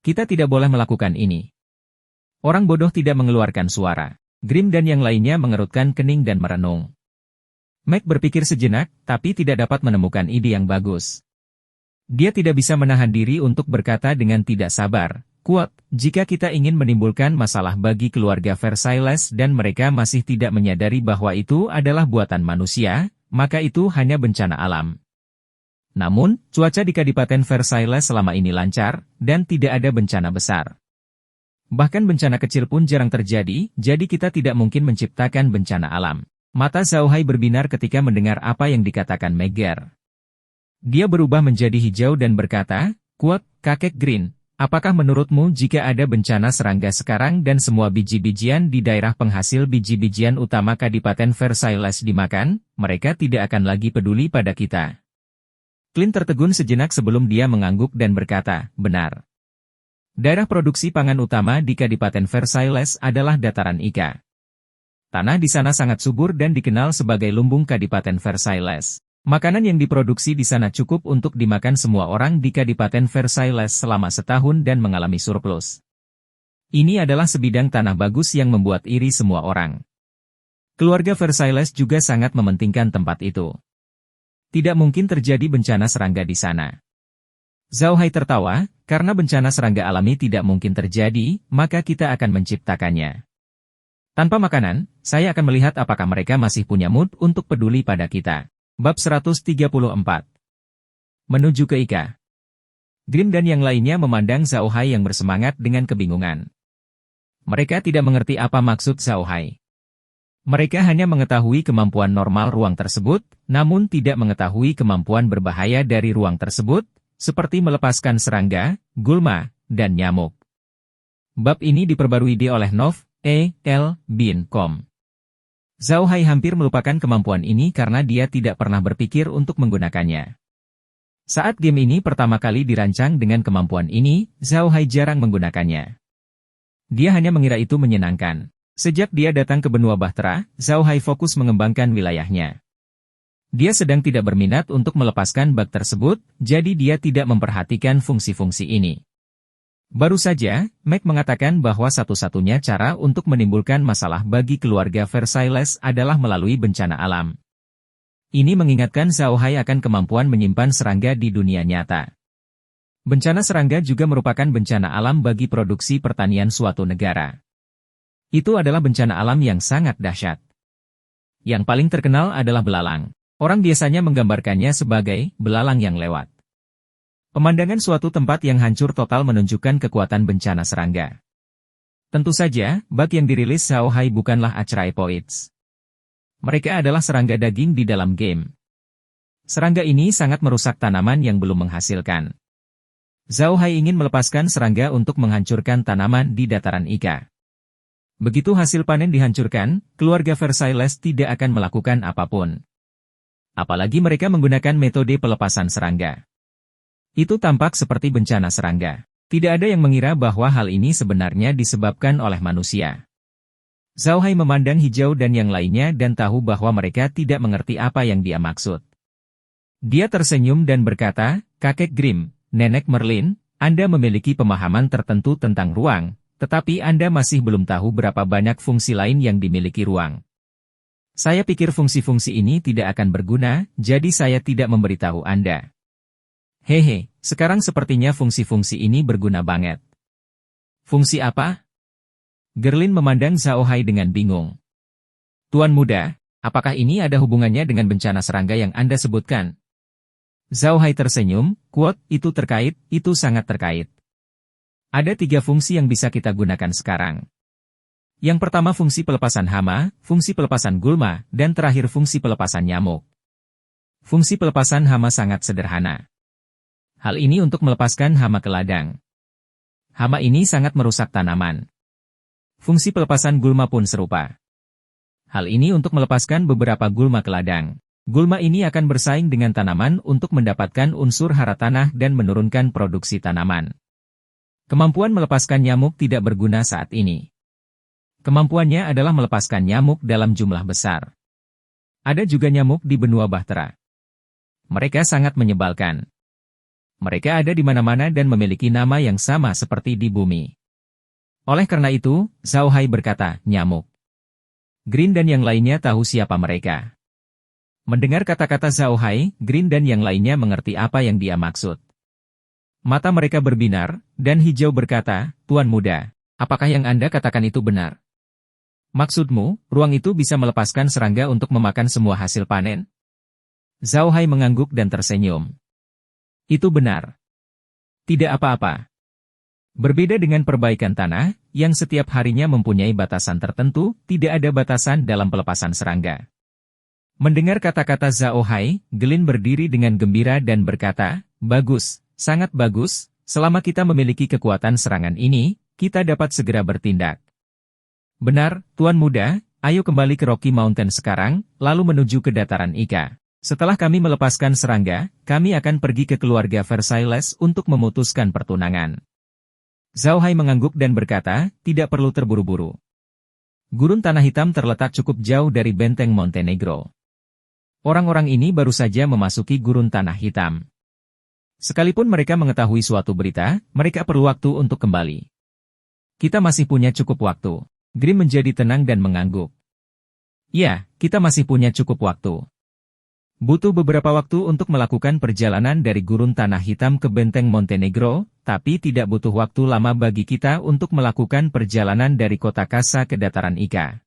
Kita tidak boleh melakukan ini. Orang bodoh tidak mengeluarkan suara. Grimm dan yang lainnya mengerutkan kening dan merenung. Meg berpikir sejenak, tapi tidak dapat menemukan ide yang bagus. Dia tidak bisa menahan diri untuk berkata dengan tidak sabar, kuat, jika kita ingin menimbulkan masalah bagi keluarga Versailles dan mereka masih tidak menyadari bahwa itu adalah buatan manusia, maka itu hanya bencana alam. Namun, cuaca di Kadipaten Versailles selama ini lancar, dan tidak ada bencana besar. Bahkan bencana kecil pun jarang terjadi, jadi kita tidak mungkin menciptakan bencana alam. Mata Zhao Hai berbinar ketika mendengar apa yang dikatakan Megger. Dia berubah menjadi hijau dan berkata, kuat, kakek Green, apakah menurutmu jika ada bencana serangga sekarang dan semua biji-bijian di daerah penghasil biji-bijian utama Kadipaten Versailles dimakan, mereka tidak akan lagi peduli pada kita? Clint tertegun sejenak sebelum dia mengangguk dan berkata, benar. Daerah produksi pangan utama di Kadipaten Versailles adalah dataran Ika. Tanah di sana sangat subur dan dikenal sebagai lumbung Kadipaten Versailles. Makanan yang diproduksi di sana cukup untuk dimakan semua orang di Kadipaten Versailles selama setahun dan mengalami surplus. Ini adalah sebidang tanah bagus yang membuat iri semua orang. Keluarga Versailles juga sangat mementingkan tempat itu. Tidak mungkin terjadi bencana serangga di sana. Zhao Hai tertawa, karena bencana serangga alami tidak mungkin terjadi, maka kita akan menciptakannya. Tanpa makanan, saya akan melihat apakah mereka masih punya mood untuk peduli pada kita. Bab 134. Menuju ke Ika. Grim dan yang lainnya memandang Zhao Hai yang bersemangat dengan kebingungan. Mereka tidak mengerti apa maksud Zhao Hai. Mereka hanya mengetahui kemampuan normal ruang tersebut, namun tidak mengetahui kemampuan berbahaya dari ruang tersebut, seperti melepaskan serangga, gulma, dan nyamuk. Bab ini diperbarui oleh Nov.com. Zhao Hai hampir melupakan kemampuan ini karena dia tidak pernah berpikir untuk menggunakannya. Saat game ini pertama kali dirancang dengan kemampuan ini, Zhao Hai jarang menggunakannya. Dia hanya mengira itu menyenangkan. Sejak dia datang ke benua Bahtera, Zhao Hai fokus mengembangkan wilayahnya. Dia sedang tidak berminat untuk melepaskan bug tersebut, jadi dia tidak memperhatikan fungsi-fungsi ini. Baru saja, Mac mengatakan bahwa satu-satunya cara untuk menimbulkan masalah bagi keluarga Versailles adalah melalui bencana alam. Ini mengingatkan Zhao Hai akan kemampuan menyimpan serangga di dunia nyata. Bencana serangga juga merupakan bencana alam bagi produksi pertanian suatu negara. Itu adalah bencana alam yang sangat dahsyat. Yang paling terkenal adalah belalang. Orang biasanya menggambarkannya sebagai belalang yang lewat. Pemandangan suatu tempat yang hancur total menunjukkan kekuatan bencana serangga. Tentu saja, bug yang dirilis Zhao Hai bukanlah Achraepoids. Mereka adalah serangga daging di dalam game. Serangga ini sangat merusak tanaman yang belum menghasilkan. Zhao Hai ingin melepaskan serangga untuk menghancurkan tanaman di dataran Ika. Begitu hasil panen dihancurkan, keluarga Versailles tidak akan melakukan apapun. Apalagi mereka menggunakan metode pelepasan serangga. Itu tampak seperti bencana serangga. Tidak ada yang mengira bahwa hal ini sebenarnya disebabkan oleh manusia. Zhao Hai memandang hijau dan yang lainnya dan tahu bahwa mereka tidak mengerti apa yang dia maksud. Dia tersenyum dan berkata, Kakek Grim, Nenek Merlin, Anda memiliki pemahaman tertentu tentang ruang, tetapi Anda masih belum tahu berapa banyak fungsi lain yang dimiliki ruang. Saya pikir fungsi-fungsi ini tidak akan berguna, jadi saya tidak memberitahu Anda. Hehe, sekarang sepertinya fungsi-fungsi ini berguna banget. Fungsi apa? Gerlin memandang Zhao Hai dengan bingung. Tuan muda, apakah ini ada hubungannya dengan bencana serangga yang Anda sebutkan? Zhao Hai tersenyum, quote, itu sangat terkait. Ada 3 fungsi yang bisa kita gunakan sekarang. Yang pertama fungsi pelepasan hama, fungsi pelepasan gulma, dan terakhir fungsi pelepasan nyamuk. Fungsi pelepasan hama sangat sederhana. Hal ini untuk melepaskan hama ke ladang. Hama ini sangat merusak tanaman. Fungsi pelepasan gulma pun serupa. Hal ini untuk melepaskan beberapa gulma ke ladang. Gulma ini akan bersaing dengan tanaman untuk mendapatkan unsur hara tanah dan menurunkan produksi tanaman. Kemampuan melepaskan nyamuk tidak berguna saat ini. Kemampuannya adalah melepaskan nyamuk dalam jumlah besar. Ada juga nyamuk di benua Bahtera. Mereka sangat menyebalkan. Mereka ada di mana-mana dan memiliki nama yang sama seperti di bumi. Oleh karena itu, Zhao Hai berkata, nyamuk. Green dan yang lainnya tahu siapa mereka. Mendengar kata-kata Zhao Hai, Green dan yang lainnya mengerti apa yang dia maksud. Mata mereka berbinar, dan hijau berkata, Tuan muda, apakah yang Anda katakan itu benar? Maksudmu, ruang itu bisa melepaskan serangga untuk memakan semua hasil panen? Zhao Hai mengangguk dan tersenyum. Itu benar. Tidak apa-apa. Berbeda dengan perbaikan tanah, yang setiap harinya mempunyai batasan tertentu, tidak ada batasan dalam pelepasan serangga. Mendengar kata-kata Zhao Hai, Gelin berdiri dengan gembira dan berkata, bagus, sangat bagus, selama kita memiliki kekuatan serangan ini, kita dapat segera bertindak. Benar, Tuan Muda, ayo kembali ke Rocky Mountain sekarang, lalu menuju ke dataran Ika. Setelah kami melepaskan serangga, kami akan pergi ke keluarga Versailles untuk memutuskan pertunangan. Zhao Hai mengangguk dan berkata, tidak perlu terburu-buru. Gurun Tanah Hitam terletak cukup jauh dari benteng Montenegro. Orang-orang ini baru saja memasuki Gurun Tanah Hitam. Sekalipun mereka mengetahui suatu berita, mereka perlu waktu untuk kembali. Kita masih punya cukup waktu. Grim menjadi tenang dan mengangguk. Ya, kita masih punya cukup waktu. Butuh beberapa waktu untuk melakukan perjalanan dari Gurun Tanah Hitam ke benteng Montenegro, tapi tidak butuh waktu lama bagi kita untuk melakukan perjalanan dari kota Kasa ke dataran Ika.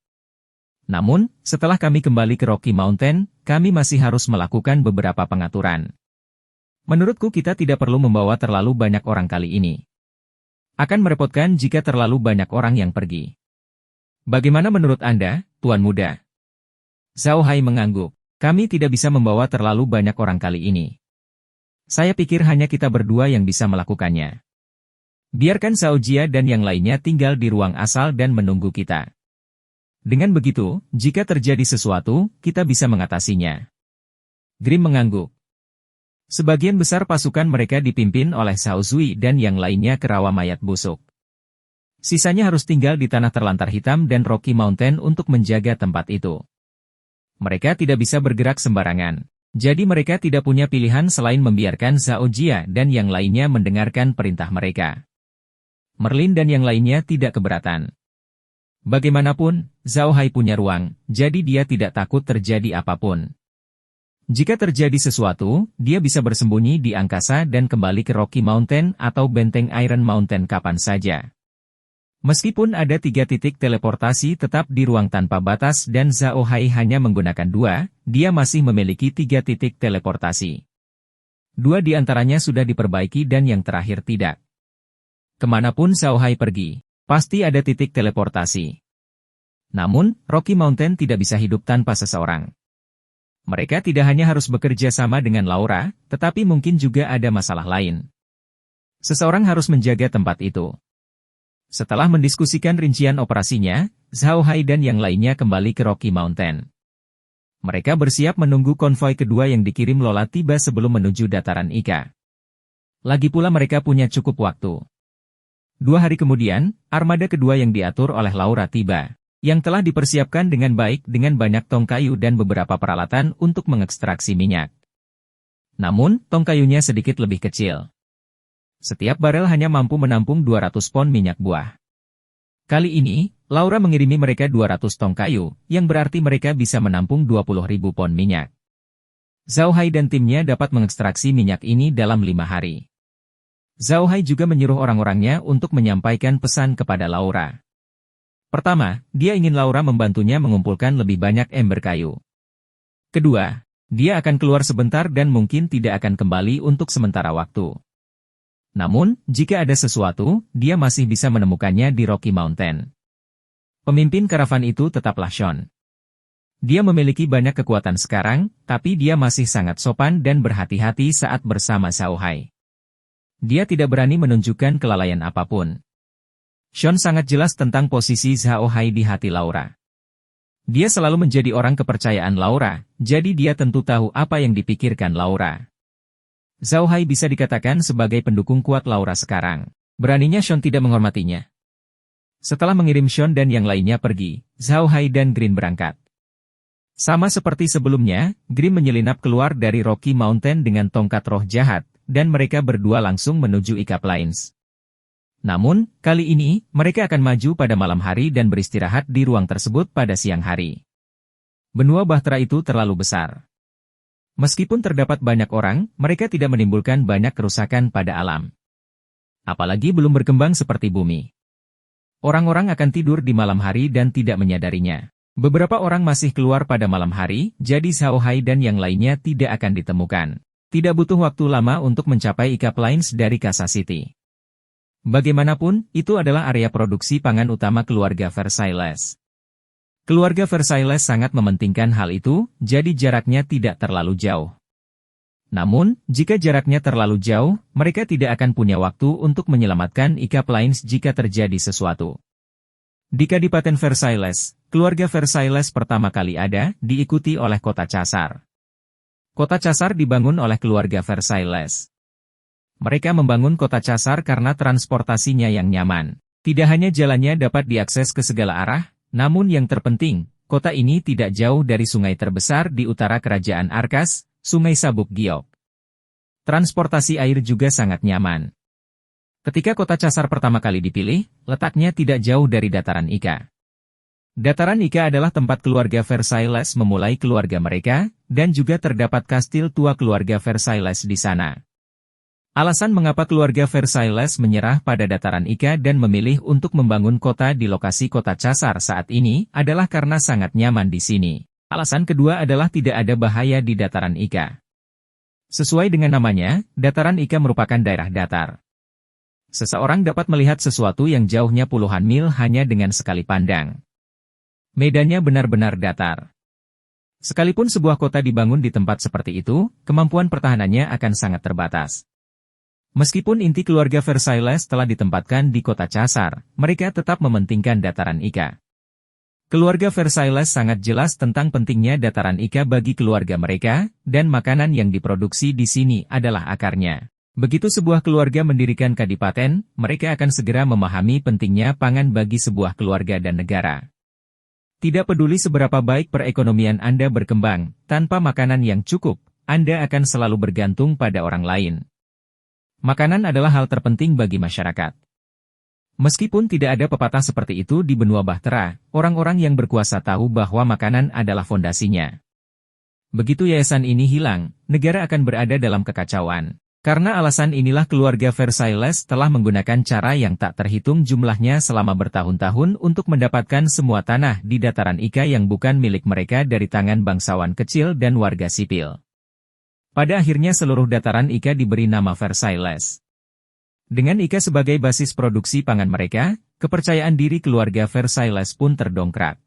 Namun, setelah kami kembali ke Rocky Mountain, kami masih harus melakukan beberapa pengaturan. Menurutku kita tidak perlu membawa terlalu banyak orang kali ini. Akan merepotkan jika terlalu banyak orang yang pergi. Bagaimana menurut Anda, Tuan Muda? Zhao Hai mengangguk. Kami tidak bisa membawa terlalu banyak orang kali ini. Saya pikir hanya kita berdua yang bisa melakukannya. Biarkan Zhao Jia dan yang lainnya tinggal di ruang asal dan menunggu kita. Dengan begitu, jika terjadi sesuatu, kita bisa mengatasinya. Grim mengangguk. Sebagian besar pasukan mereka dipimpin oleh Zhao Zui dan yang lainnya ke rawa mayat busuk. Sisanya harus tinggal di tanah terlantar hitam dan Rocky Mountain untuk menjaga tempat itu. Mereka tidak bisa bergerak sembarangan. Jadi mereka tidak punya pilihan selain membiarkan Zhao Jia dan yang lainnya mendengarkan perintah mereka. Merlin dan yang lainnya tidak keberatan. Bagaimanapun, Zhao Hai punya ruang, jadi dia tidak takut terjadi apapun. Jika terjadi sesuatu, dia bisa bersembunyi di angkasa dan kembali ke Rocky Mountain atau benteng Iron Mountain kapan saja. Meskipun ada 3 titik teleportasi tetap di ruang tanpa batas dan Zhao Hai hanya menggunakan 2, dia masih memiliki 3 titik teleportasi. 2 di antaranya sudah diperbaiki dan yang terakhir tidak. Kemanapun Zhao Hai pergi, pasti ada titik teleportasi. Namun, Rocky Mountain tidak bisa hidup tanpa seseorang. Mereka tidak hanya harus bekerja sama dengan Laura, tetapi mungkin juga ada masalah lain. Seseorang harus menjaga tempat itu. Setelah mendiskusikan rincian operasinya, Zhao Hai dan yang lainnya kembali ke Rocky Mountain. Mereka bersiap menunggu konvoi kedua yang dikirim Lola tiba sebelum menuju dataran Ika. Lagi pula mereka punya cukup waktu. 2 hari kemudian, armada kedua yang diatur oleh Laura tiba, yang telah dipersiapkan dengan baik dengan banyak tong kayu dan beberapa peralatan untuk mengekstraksi minyak. Namun, tong kayunya sedikit lebih kecil. Setiap barel hanya mampu menampung 200 pon minyak buah. Kali ini, Laura mengirimi mereka 200 tong kayu, yang berarti mereka bisa menampung 20.000 pon minyak. Zhao Hai dan timnya dapat mengekstraksi minyak ini dalam 5 hari. Zhao Hai juga menyuruh orang-orangnya untuk menyampaikan pesan kepada Laura. Pertama, dia ingin Laura membantunya mengumpulkan lebih banyak ember kayu. Kedua, dia akan keluar sebentar dan mungkin tidak akan kembali untuk sementara waktu. Namun, jika ada sesuatu, dia masih bisa menemukannya di Rocky Mountain. Pemimpin karavan itu tetaplah Sean. Dia memiliki banyak kekuatan sekarang, tapi dia masih sangat sopan dan berhati-hati saat bersama Zhao Hai. Dia tidak berani menunjukkan kelalaian apapun. Sean sangat jelas tentang posisi Zhao Hai di hati Laura. Dia selalu menjadi orang kepercayaan Laura, jadi dia tentu tahu apa yang dipikirkan Laura. Zhao Hai bisa dikatakan sebagai pendukung kuat Laura sekarang. Beraninya Sean tidak menghormatinya. Setelah mengirim Sean dan yang lainnya pergi, Zhao Hai dan Green berangkat. Sama seperti sebelumnya, Green menyelinap keluar dari Rocky Mountain dengan tongkat roh jahat, dan mereka berdua langsung menuju Ika Plains. Namun, kali ini, mereka akan maju pada malam hari dan beristirahat di ruang tersebut pada siang hari. Benua Bahtera itu terlalu besar. Meskipun terdapat banyak orang, mereka tidak menimbulkan banyak kerusakan pada alam. Apalagi belum berkembang seperti bumi. Orang-orang akan tidur di malam hari dan tidak menyadarinya. Beberapa orang masih keluar pada malam hari, jadi Zhao Hai dan yang lainnya tidak akan ditemukan. Tidak butuh waktu lama untuk mencapai Ika Plains dari Kasa City. Bagaimanapun, itu adalah area produksi pangan utama keluarga Versailles. Keluarga Versailles sangat mementingkan hal itu, jadi jaraknya tidak terlalu jauh. Namun, jika jaraknya terlalu jauh, mereka tidak akan punya waktu untuk menyelamatkan Ika Plains jika terjadi sesuatu. Di Kadipaten Versailles, keluarga Versailles pertama kali ada, diikuti oleh kota Casar. Kota Casar dibangun oleh keluarga Versailles. Mereka membangun kota Casar karena transportasinya yang nyaman. Tidak hanya jalannya dapat diakses ke segala arah, Namun yang terpenting, kota ini tidak jauh dari sungai terbesar di utara kerajaan Arkas, Sungai Sabuk Giok. Transportasi air juga sangat nyaman. Ketika kota Casar pertama kali dipilih, letaknya tidak jauh dari dataran Ika. Dataran Ika adalah tempat keluarga Versailles memulai keluarga mereka, dan juga terdapat kastil tua keluarga Versailles di sana. Alasan mengapa keluarga Versailles menyerah pada dataran Ika dan memilih untuk membangun kota di lokasi kota Casar saat ini adalah karena sangat nyaman di sini. Alasan kedua adalah tidak ada bahaya di dataran Ika. Sesuai dengan namanya, dataran Ika merupakan daerah datar. Seseorang dapat melihat sesuatu yang jauhnya puluhan mil hanya dengan sekali pandang. Medannya benar-benar datar. Sekalipun sebuah kota dibangun di tempat seperti itu, kemampuan pertahanannya akan sangat terbatas. Meskipun inti keluarga Versailles telah ditempatkan di kota Casar, mereka tetap mementingkan dataran Ika. Keluarga Versailles sangat jelas tentang pentingnya dataran Ika bagi keluarga mereka, dan makanan yang diproduksi di sini adalah akarnya. Begitu sebuah keluarga mendirikan kadipaten, mereka akan segera memahami pentingnya pangan bagi sebuah keluarga dan negara. Tidak peduli seberapa baik perekonomian Anda berkembang, tanpa makanan yang cukup, Anda akan selalu bergantung pada orang lain. Makanan adalah hal terpenting bagi masyarakat. Meskipun tidak ada pepatah seperti itu di benua Bahtera, orang-orang yang berkuasa tahu bahwa makanan adalah fondasinya. Begitu yayasan ini hilang, negara akan berada dalam kekacauan. Karena alasan inilah keluarga Versailles telah menggunakan cara yang tak terhitung jumlahnya selama bertahun-tahun untuk mendapatkan semua tanah di dataran Ika yang bukan milik mereka dari tangan bangsawan kecil dan warga sipil. Pada akhirnya seluruh dataran Ika diberi nama Versailles. Dengan Ika sebagai basis produksi pangan mereka, kepercayaan diri keluarga Versailles pun terdongkrak.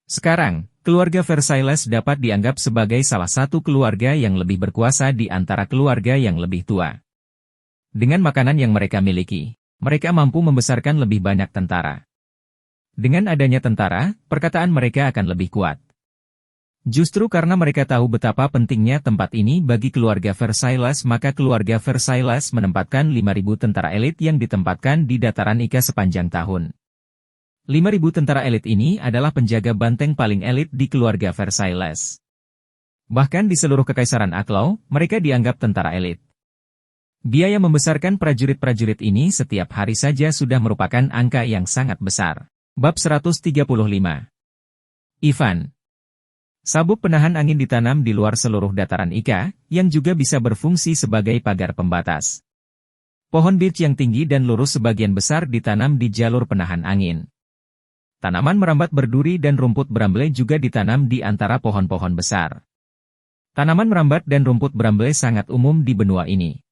Sekarang, keluarga Versailles dapat dianggap sebagai salah satu keluarga yang lebih berkuasa di antara keluarga yang lebih tua. Dengan makanan yang mereka miliki, mereka mampu membesarkan lebih banyak tentara. Dengan adanya tentara, perkataan mereka akan lebih kuat. Justru karena mereka tahu betapa pentingnya tempat ini bagi keluarga Versailles, maka keluarga Versailles menempatkan 5.000 tentara elit yang ditempatkan di dataran Ika sepanjang tahun. 5.000 tentara elit ini adalah penjaga banteng paling elit di keluarga Versailles. Bahkan di seluruh kekaisaran Aklau, mereka dianggap tentara elit. Biaya membesarkan prajurit-prajurit ini setiap hari saja sudah merupakan angka yang sangat besar. Bab 135. Ivan. Sabuk penahan angin ditanam di luar seluruh dataran Ika, yang juga bisa berfungsi sebagai pagar pembatas. Pohon birch yang tinggi dan lurus sebagian besar ditanam di jalur penahan angin. Tanaman merambat berduri dan rumput bramble juga ditanam di antara pohon-pohon besar. Tanaman merambat dan rumput bramble sangat umum di benua ini.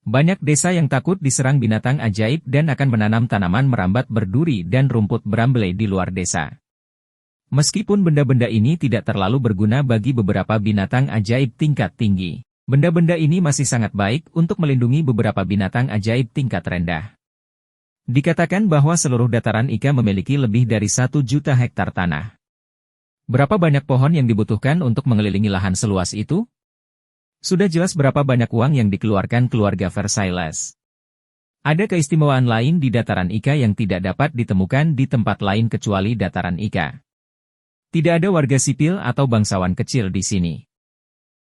Banyak desa yang takut diserang binatang ajaib dan akan menanam tanaman merambat berduri dan rumput bramble di luar desa. Meskipun benda-benda ini tidak terlalu berguna bagi beberapa binatang ajaib tingkat tinggi, benda-benda ini masih sangat baik untuk melindungi beberapa binatang ajaib tingkat rendah. Dikatakan bahwa seluruh dataran Ika memiliki lebih dari 1 juta hektar tanah. Berapa banyak pohon yang dibutuhkan untuk mengelilingi lahan seluas itu? Sudah jelas berapa banyak uang yang dikeluarkan keluarga Versailles. Ada keistimewaan lain di dataran Ika yang tidak dapat ditemukan di tempat lain kecuali dataran Ika. Tidak ada warga sipil atau bangsawan kecil di sini.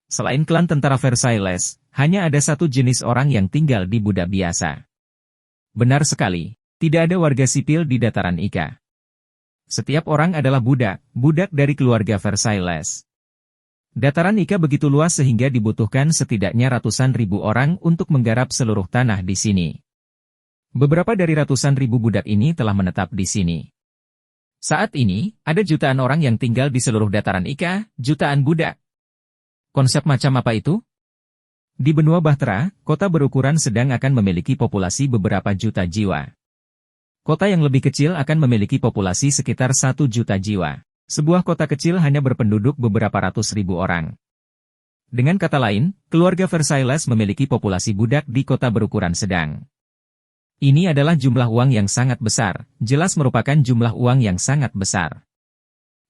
Selain klan tentara Versailles, hanya ada satu jenis orang yang tinggal di budak biasa. Benar sekali, tidak ada warga sipil di dataran Ika. Setiap orang adalah budak dari keluarga Versailles. Dataran Ika begitu luas sehingga dibutuhkan setidaknya ratusan ribu orang untuk menggarap seluruh tanah di sini. Beberapa dari ratusan ribu budak ini telah menetap di sini. Saat ini, ada jutaan orang yang tinggal di seluruh dataran Ika, jutaan budak. Konsep macam apa itu? Di benua Bahtera, kota berukuran sedang akan memiliki populasi beberapa juta jiwa. Kota yang lebih kecil akan memiliki populasi sekitar 1 juta jiwa. Sebuah kota kecil hanya berpenduduk beberapa ratus ribu orang. Dengan kata lain, keluarga Versailles memiliki populasi budak di kota berukuran sedang. Ini adalah jumlah uang yang sangat besar, jelas merupakan jumlah uang yang sangat besar.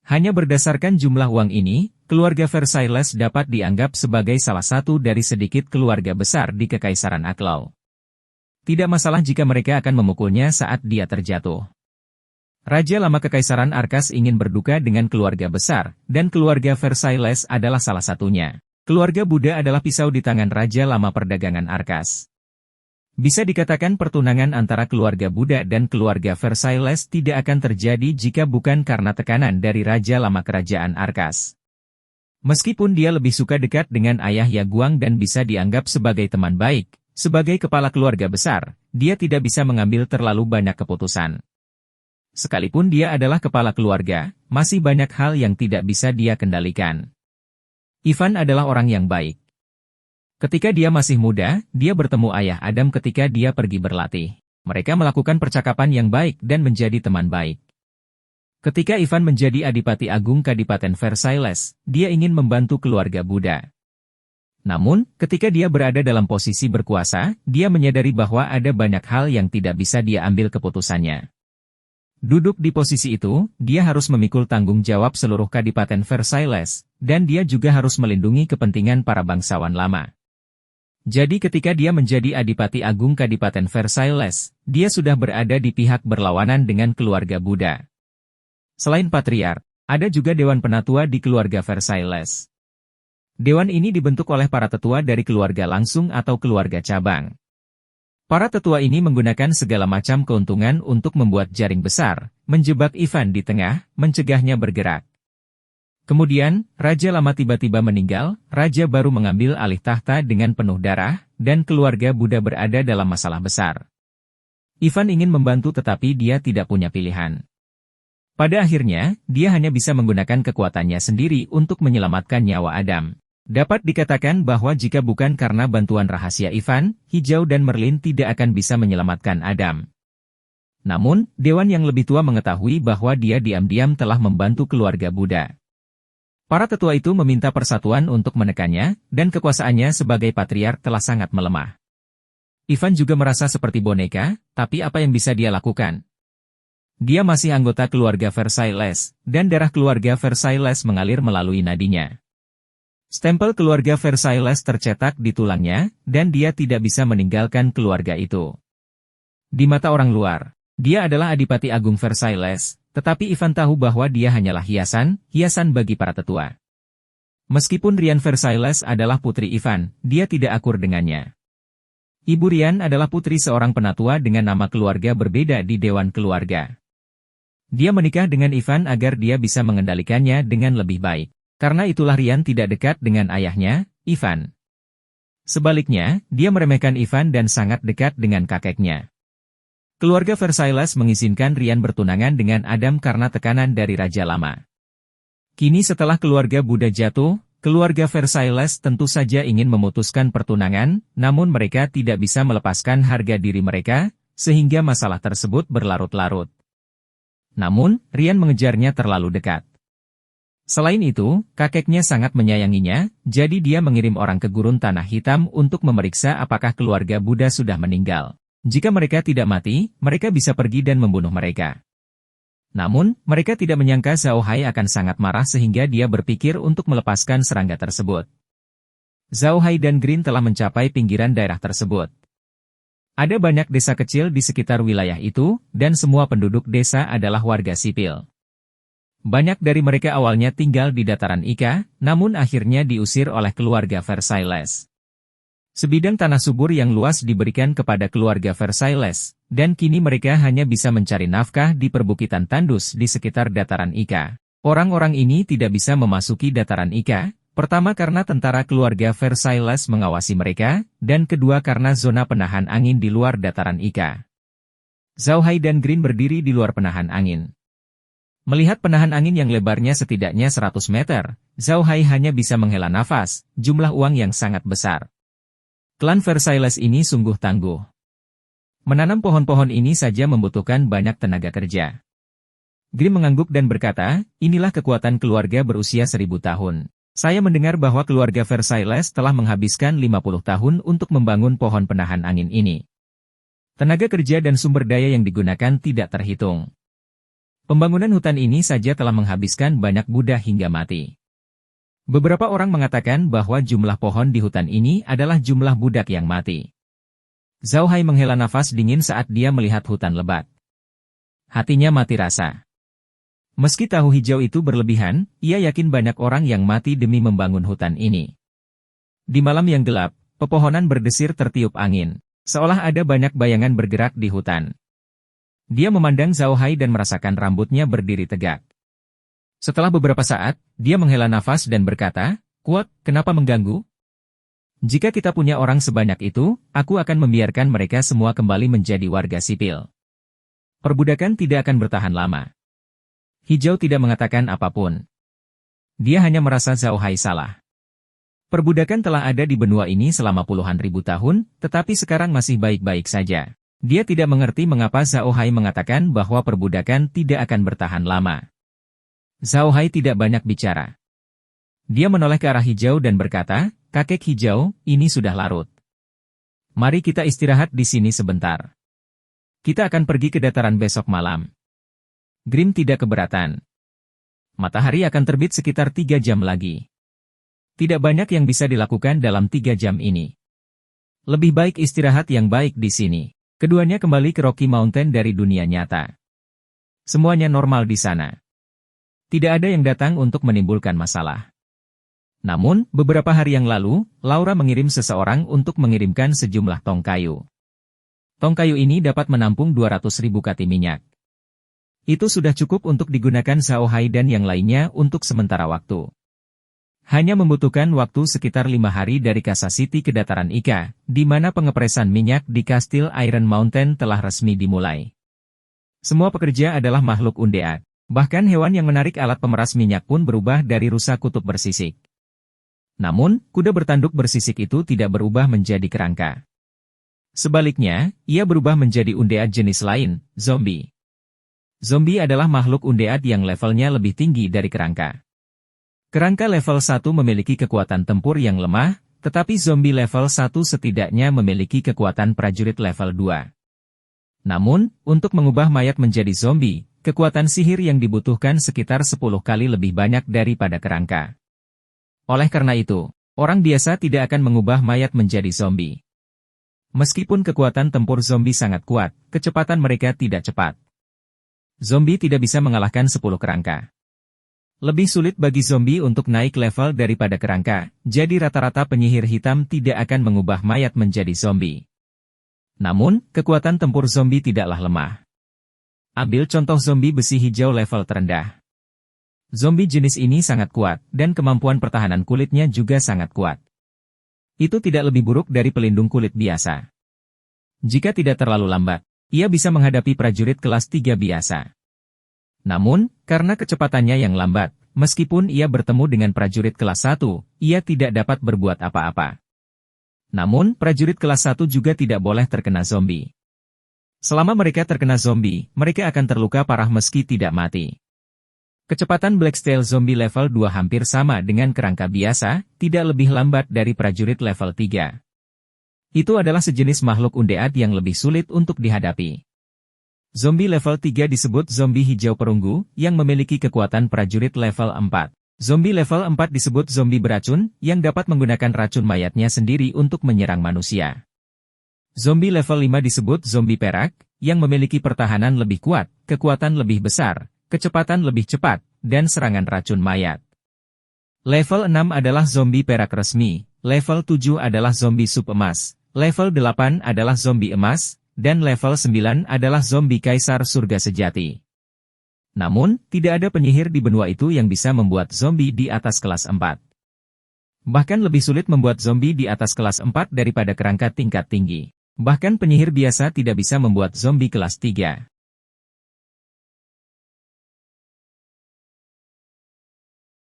Hanya berdasarkan jumlah uang ini, keluarga Versailles dapat dianggap sebagai salah satu dari sedikit keluarga besar di Kekaisaran Aklau. Tidak masalah jika mereka akan memukulnya saat dia terjatuh. Raja lama Kekaisaran Arkas ingin berduka dengan keluarga besar, dan keluarga Versailles adalah salah satunya. Keluarga Buddha adalah pisau di tangan Raja lama perdagangan Arkas. Bisa dikatakan pertunangan antara keluarga Buddha dan keluarga Versailles tidak akan terjadi jika bukan karena tekanan dari Raja lama kerajaan Arkas. Meskipun dia lebih suka dekat dengan ayah Yaguang dan bisa dianggap sebagai teman baik, sebagai kepala keluarga besar, dia tidak bisa mengambil terlalu banyak keputusan. Sekalipun dia adalah kepala keluarga, masih banyak hal yang tidak bisa dia kendalikan. Ivan adalah orang yang baik. Ketika dia masih muda, dia bertemu ayah Adam ketika dia pergi berlatih. Mereka melakukan percakapan yang baik dan menjadi teman baik. Ketika Ivan menjadi Adipati Agung Kadipaten Versailles, dia ingin membantu keluarga Buddha. Namun, ketika dia berada dalam posisi berkuasa, dia menyadari bahwa ada banyak hal yang tidak bisa dia ambil keputusannya. Duduk di posisi itu, dia harus memikul tanggung jawab seluruh Kadipaten Versailles, dan dia juga harus melindungi kepentingan para bangsawan lama. Jadi ketika dia menjadi Adipati Agung Kadipaten Versailles, dia sudah berada di pihak berlawanan dengan keluarga Buddha. Selain Patriark, ada juga Dewan Penatua di keluarga Versailles. Dewan ini dibentuk oleh para tetua dari keluarga langsung atau keluarga cabang. Para tetua ini menggunakan segala macam keuntungan untuk membuat jaring besar, menjebak Ivan di tengah, mencegahnya bergerak. Kemudian, Raja lama tiba-tiba meninggal, Raja baru mengambil alih tahta dengan penuh darah, dan keluarga Buddha berada dalam masalah besar. Ivan ingin membantu tetapi dia tidak punya pilihan. Pada akhirnya, dia hanya bisa menggunakan kekuatannya sendiri untuk menyelamatkan nyawa Adam. Dapat dikatakan bahwa jika bukan karena bantuan rahasia Ivan, Hijau dan Merlin tidak akan bisa menyelamatkan Adam. Namun, Dewan yang lebih tua mengetahui bahwa dia diam-diam telah membantu keluarga Buddha. Para tetua itu meminta persatuan untuk menekannya, dan kekuasaannya sebagai patriark telah sangat melemah. Ivan juga merasa seperti boneka, tapi apa yang bisa dia lakukan? Dia masih anggota keluarga Versailles, dan darah keluarga Versailles mengalir melalui nadinya. Stempel keluarga Versailles tercetak di tulangnya, dan dia tidak bisa meninggalkan keluarga itu. Di mata orang luar, dia adalah Adipati Agung Versailles, tetapi Ivan tahu bahwa dia hanyalah hiasan bagi para tetua. Meskipun Rian Versailles adalah putri Ivan, dia tidak akur dengannya. Ibu Rian adalah putri seorang penatua dengan nama keluarga berbeda di Dewan Keluarga. Dia menikah dengan Ivan agar dia bisa mengendalikannya dengan lebih baik. Karena itulah Rian tidak dekat dengan ayahnya, Ivan. Sebaliknya, dia meremehkan Ivan dan sangat dekat dengan kakeknya. Keluarga Versailles mengizinkan Rian bertunangan dengan Adam karena tekanan dari Raja Lama. Kini setelah keluarga Buddha jatuh, keluarga Versailles tentu saja ingin memutuskan pertunangan, namun mereka tidak bisa melepaskan harga diri mereka, sehingga masalah tersebut berlarut-larut. Namun, Rian mengejarnya terlalu dekat. Selain itu, kakeknya sangat menyayanginya, jadi dia mengirim orang ke Gurun Tanah Hitam untuk memeriksa apakah keluarga Buddha sudah meninggal. Jika mereka tidak mati, mereka bisa pergi dan membunuh mereka. Namun, mereka tidak menyangka Zhao Hai akan sangat marah sehingga dia berpikir untuk melepaskan serangga tersebut. Zhao Hai dan Green telah mencapai pinggiran daerah tersebut. Ada banyak desa kecil di sekitar wilayah itu, dan semua penduduk desa adalah warga sipil. Banyak dari mereka awalnya tinggal di dataran Ika, namun akhirnya diusir oleh keluarga Versailles. Sebidang tanah subur yang luas diberikan kepada keluarga Versailles, dan kini mereka hanya bisa mencari nafkah di perbukitan tandus di sekitar dataran Ika. Orang-orang ini tidak bisa memasuki dataran Ika, pertama karena tentara keluarga Versailles mengawasi mereka, dan kedua karena zona penahan angin di luar dataran Ika. Zhao Hai dan Green berdiri di luar penahan angin. Melihat penahan angin yang lebarnya setidaknya 100 meter, Zhao Hai hanya bisa menghela nafas, jumlah uang yang sangat besar. Klan Versailles ini sungguh tangguh. Menanam pohon-pohon ini saja membutuhkan banyak tenaga kerja. Grimm mengangguk dan berkata, inilah kekuatan keluarga berusia 1000 tahun. Saya mendengar bahwa keluarga Versailles telah menghabiskan 50 tahun untuk membangun pohon penahan angin ini. Tenaga kerja dan sumber daya yang digunakan tidak terhitung. Pembangunan hutan ini saja telah menghabiskan banyak Buddha hingga mati. Beberapa orang mengatakan bahwa jumlah pohon di hutan ini adalah jumlah budak yang mati. Zhao Hai menghela nafas dingin saat dia melihat hutan lebat. Hatinya mati rasa. Meski tahu hijau itu berlebihan, ia yakin banyak orang yang mati demi membangun hutan ini. Di malam yang gelap, pepohonan berdesir tertiup angin, seolah ada banyak bayangan bergerak di hutan. Dia memandang Zhao Hai dan merasakan rambutnya berdiri tegak. Setelah beberapa saat, dia menghela nafas dan berkata, "Kuat, kenapa mengganggu? Jika kita punya orang sebanyak itu, aku akan membiarkan mereka semua kembali menjadi warga sipil. Perbudakan tidak akan bertahan lama." Hijau tidak mengatakan apapun. Dia hanya merasa Zhao Hai salah. Perbudakan telah ada di benua ini selama puluhan ribu tahun, tetapi sekarang masih baik-baik saja. Dia tidak mengerti mengapa Zhao Hai mengatakan bahwa perbudakan tidak akan bertahan lama. Zhao Hai tidak banyak bicara. Dia menoleh ke arah hijau dan berkata, "Kakek hijau, ini sudah larut. Mari kita istirahat di sini sebentar. Kita akan pergi ke dataran besok malam." Grim tidak keberatan. Matahari akan terbit sekitar 3 jam lagi. Tidak banyak yang bisa dilakukan dalam 3 jam ini. Lebih baik istirahat yang baik di sini. Keduanya kembali ke Rocky Mountain dari dunia nyata. Semuanya normal di sana. Tidak ada yang datang untuk menimbulkan masalah. Namun, beberapa hari yang lalu, Laura mengirim seseorang untuk mengirimkan sejumlah tong kayu. Tong kayu ini dapat menampung 200.000 kati minyak. Itu sudah cukup untuk digunakan Zhao Hai dan yang lainnya untuk sementara waktu. Hanya membutuhkan waktu sekitar 5 hari dari Kasa City ke dataran Ika, di mana pengepresan minyak di Kastil Iron Mountain telah resmi dimulai. Semua pekerja adalah makhluk undead. Bahkan hewan yang menarik alat pemeras minyak pun berubah dari rusa kutub bersisik. Namun, kuda bertanduk bersisik itu tidak berubah menjadi kerangka. Sebaliknya, ia berubah menjadi undead jenis lain, zombie. Zombie adalah makhluk undead yang levelnya lebih tinggi dari kerangka. Kerangka level 1 memiliki kekuatan tempur yang lemah, tetapi zombie level 1 setidaknya memiliki kekuatan prajurit level 2. Namun, untuk mengubah mayat menjadi zombie, kekuatan sihir yang dibutuhkan sekitar 10 kali lebih banyak daripada kerangka. Oleh karena itu, orang biasa tidak akan mengubah mayat menjadi zombie. Meskipun kekuatan tempur zombie sangat kuat, kecepatan mereka tidak cepat. Zombie tidak bisa mengalahkan 10 kerangka. Lebih sulit bagi zombie untuk naik level daripada kerangka, jadi rata-rata penyihir hitam tidak akan mengubah mayat menjadi zombie. Namun, kekuatan tempur zombie tidaklah lemah. Ambil contoh zombie besi hijau level terendah. Zombie jenis ini sangat kuat, dan kemampuan pertahanan kulitnya juga sangat kuat. Itu tidak lebih buruk dari pelindung kulit biasa. Jika tidak terlalu lambat, ia bisa menghadapi prajurit kelas 3 biasa. Namun, karena kecepatannya yang lambat, meskipun ia bertemu dengan prajurit kelas 1, ia tidak dapat berbuat apa-apa. Namun, prajurit kelas 1 juga tidak boleh terkena zombie. Selama mereka terkena zombie, mereka akan terluka parah meski tidak mati. Kecepatan Blacktail zombie level 2 hampir sama dengan kerangka biasa, tidak lebih lambat dari prajurit level 3. Itu adalah sejenis makhluk undead yang lebih sulit untuk dihadapi. Zombie level 3 disebut zombie hijau perunggu, yang memiliki kekuatan prajurit level 4. Zombie level 4 disebut zombie beracun, yang dapat menggunakan racun mayatnya sendiri untuk menyerang manusia. Zombie level 5 disebut zombie perak, yang memiliki pertahanan lebih kuat, kekuatan lebih besar, kecepatan lebih cepat, dan serangan racun mayat. Level 6 adalah zombie perak resmi, level 7 adalah zombie sup emas, level 8 adalah zombie emas, dan level 9 adalah zombie kaisar surga sejati. Namun, tidak ada penyihir di benua itu yang bisa membuat zombie di atas kelas 4. Bahkan lebih sulit membuat zombie di atas kelas 4 daripada kerangka tingkat tinggi. Bahkan penyihir biasa tidak bisa membuat zombie kelas 3.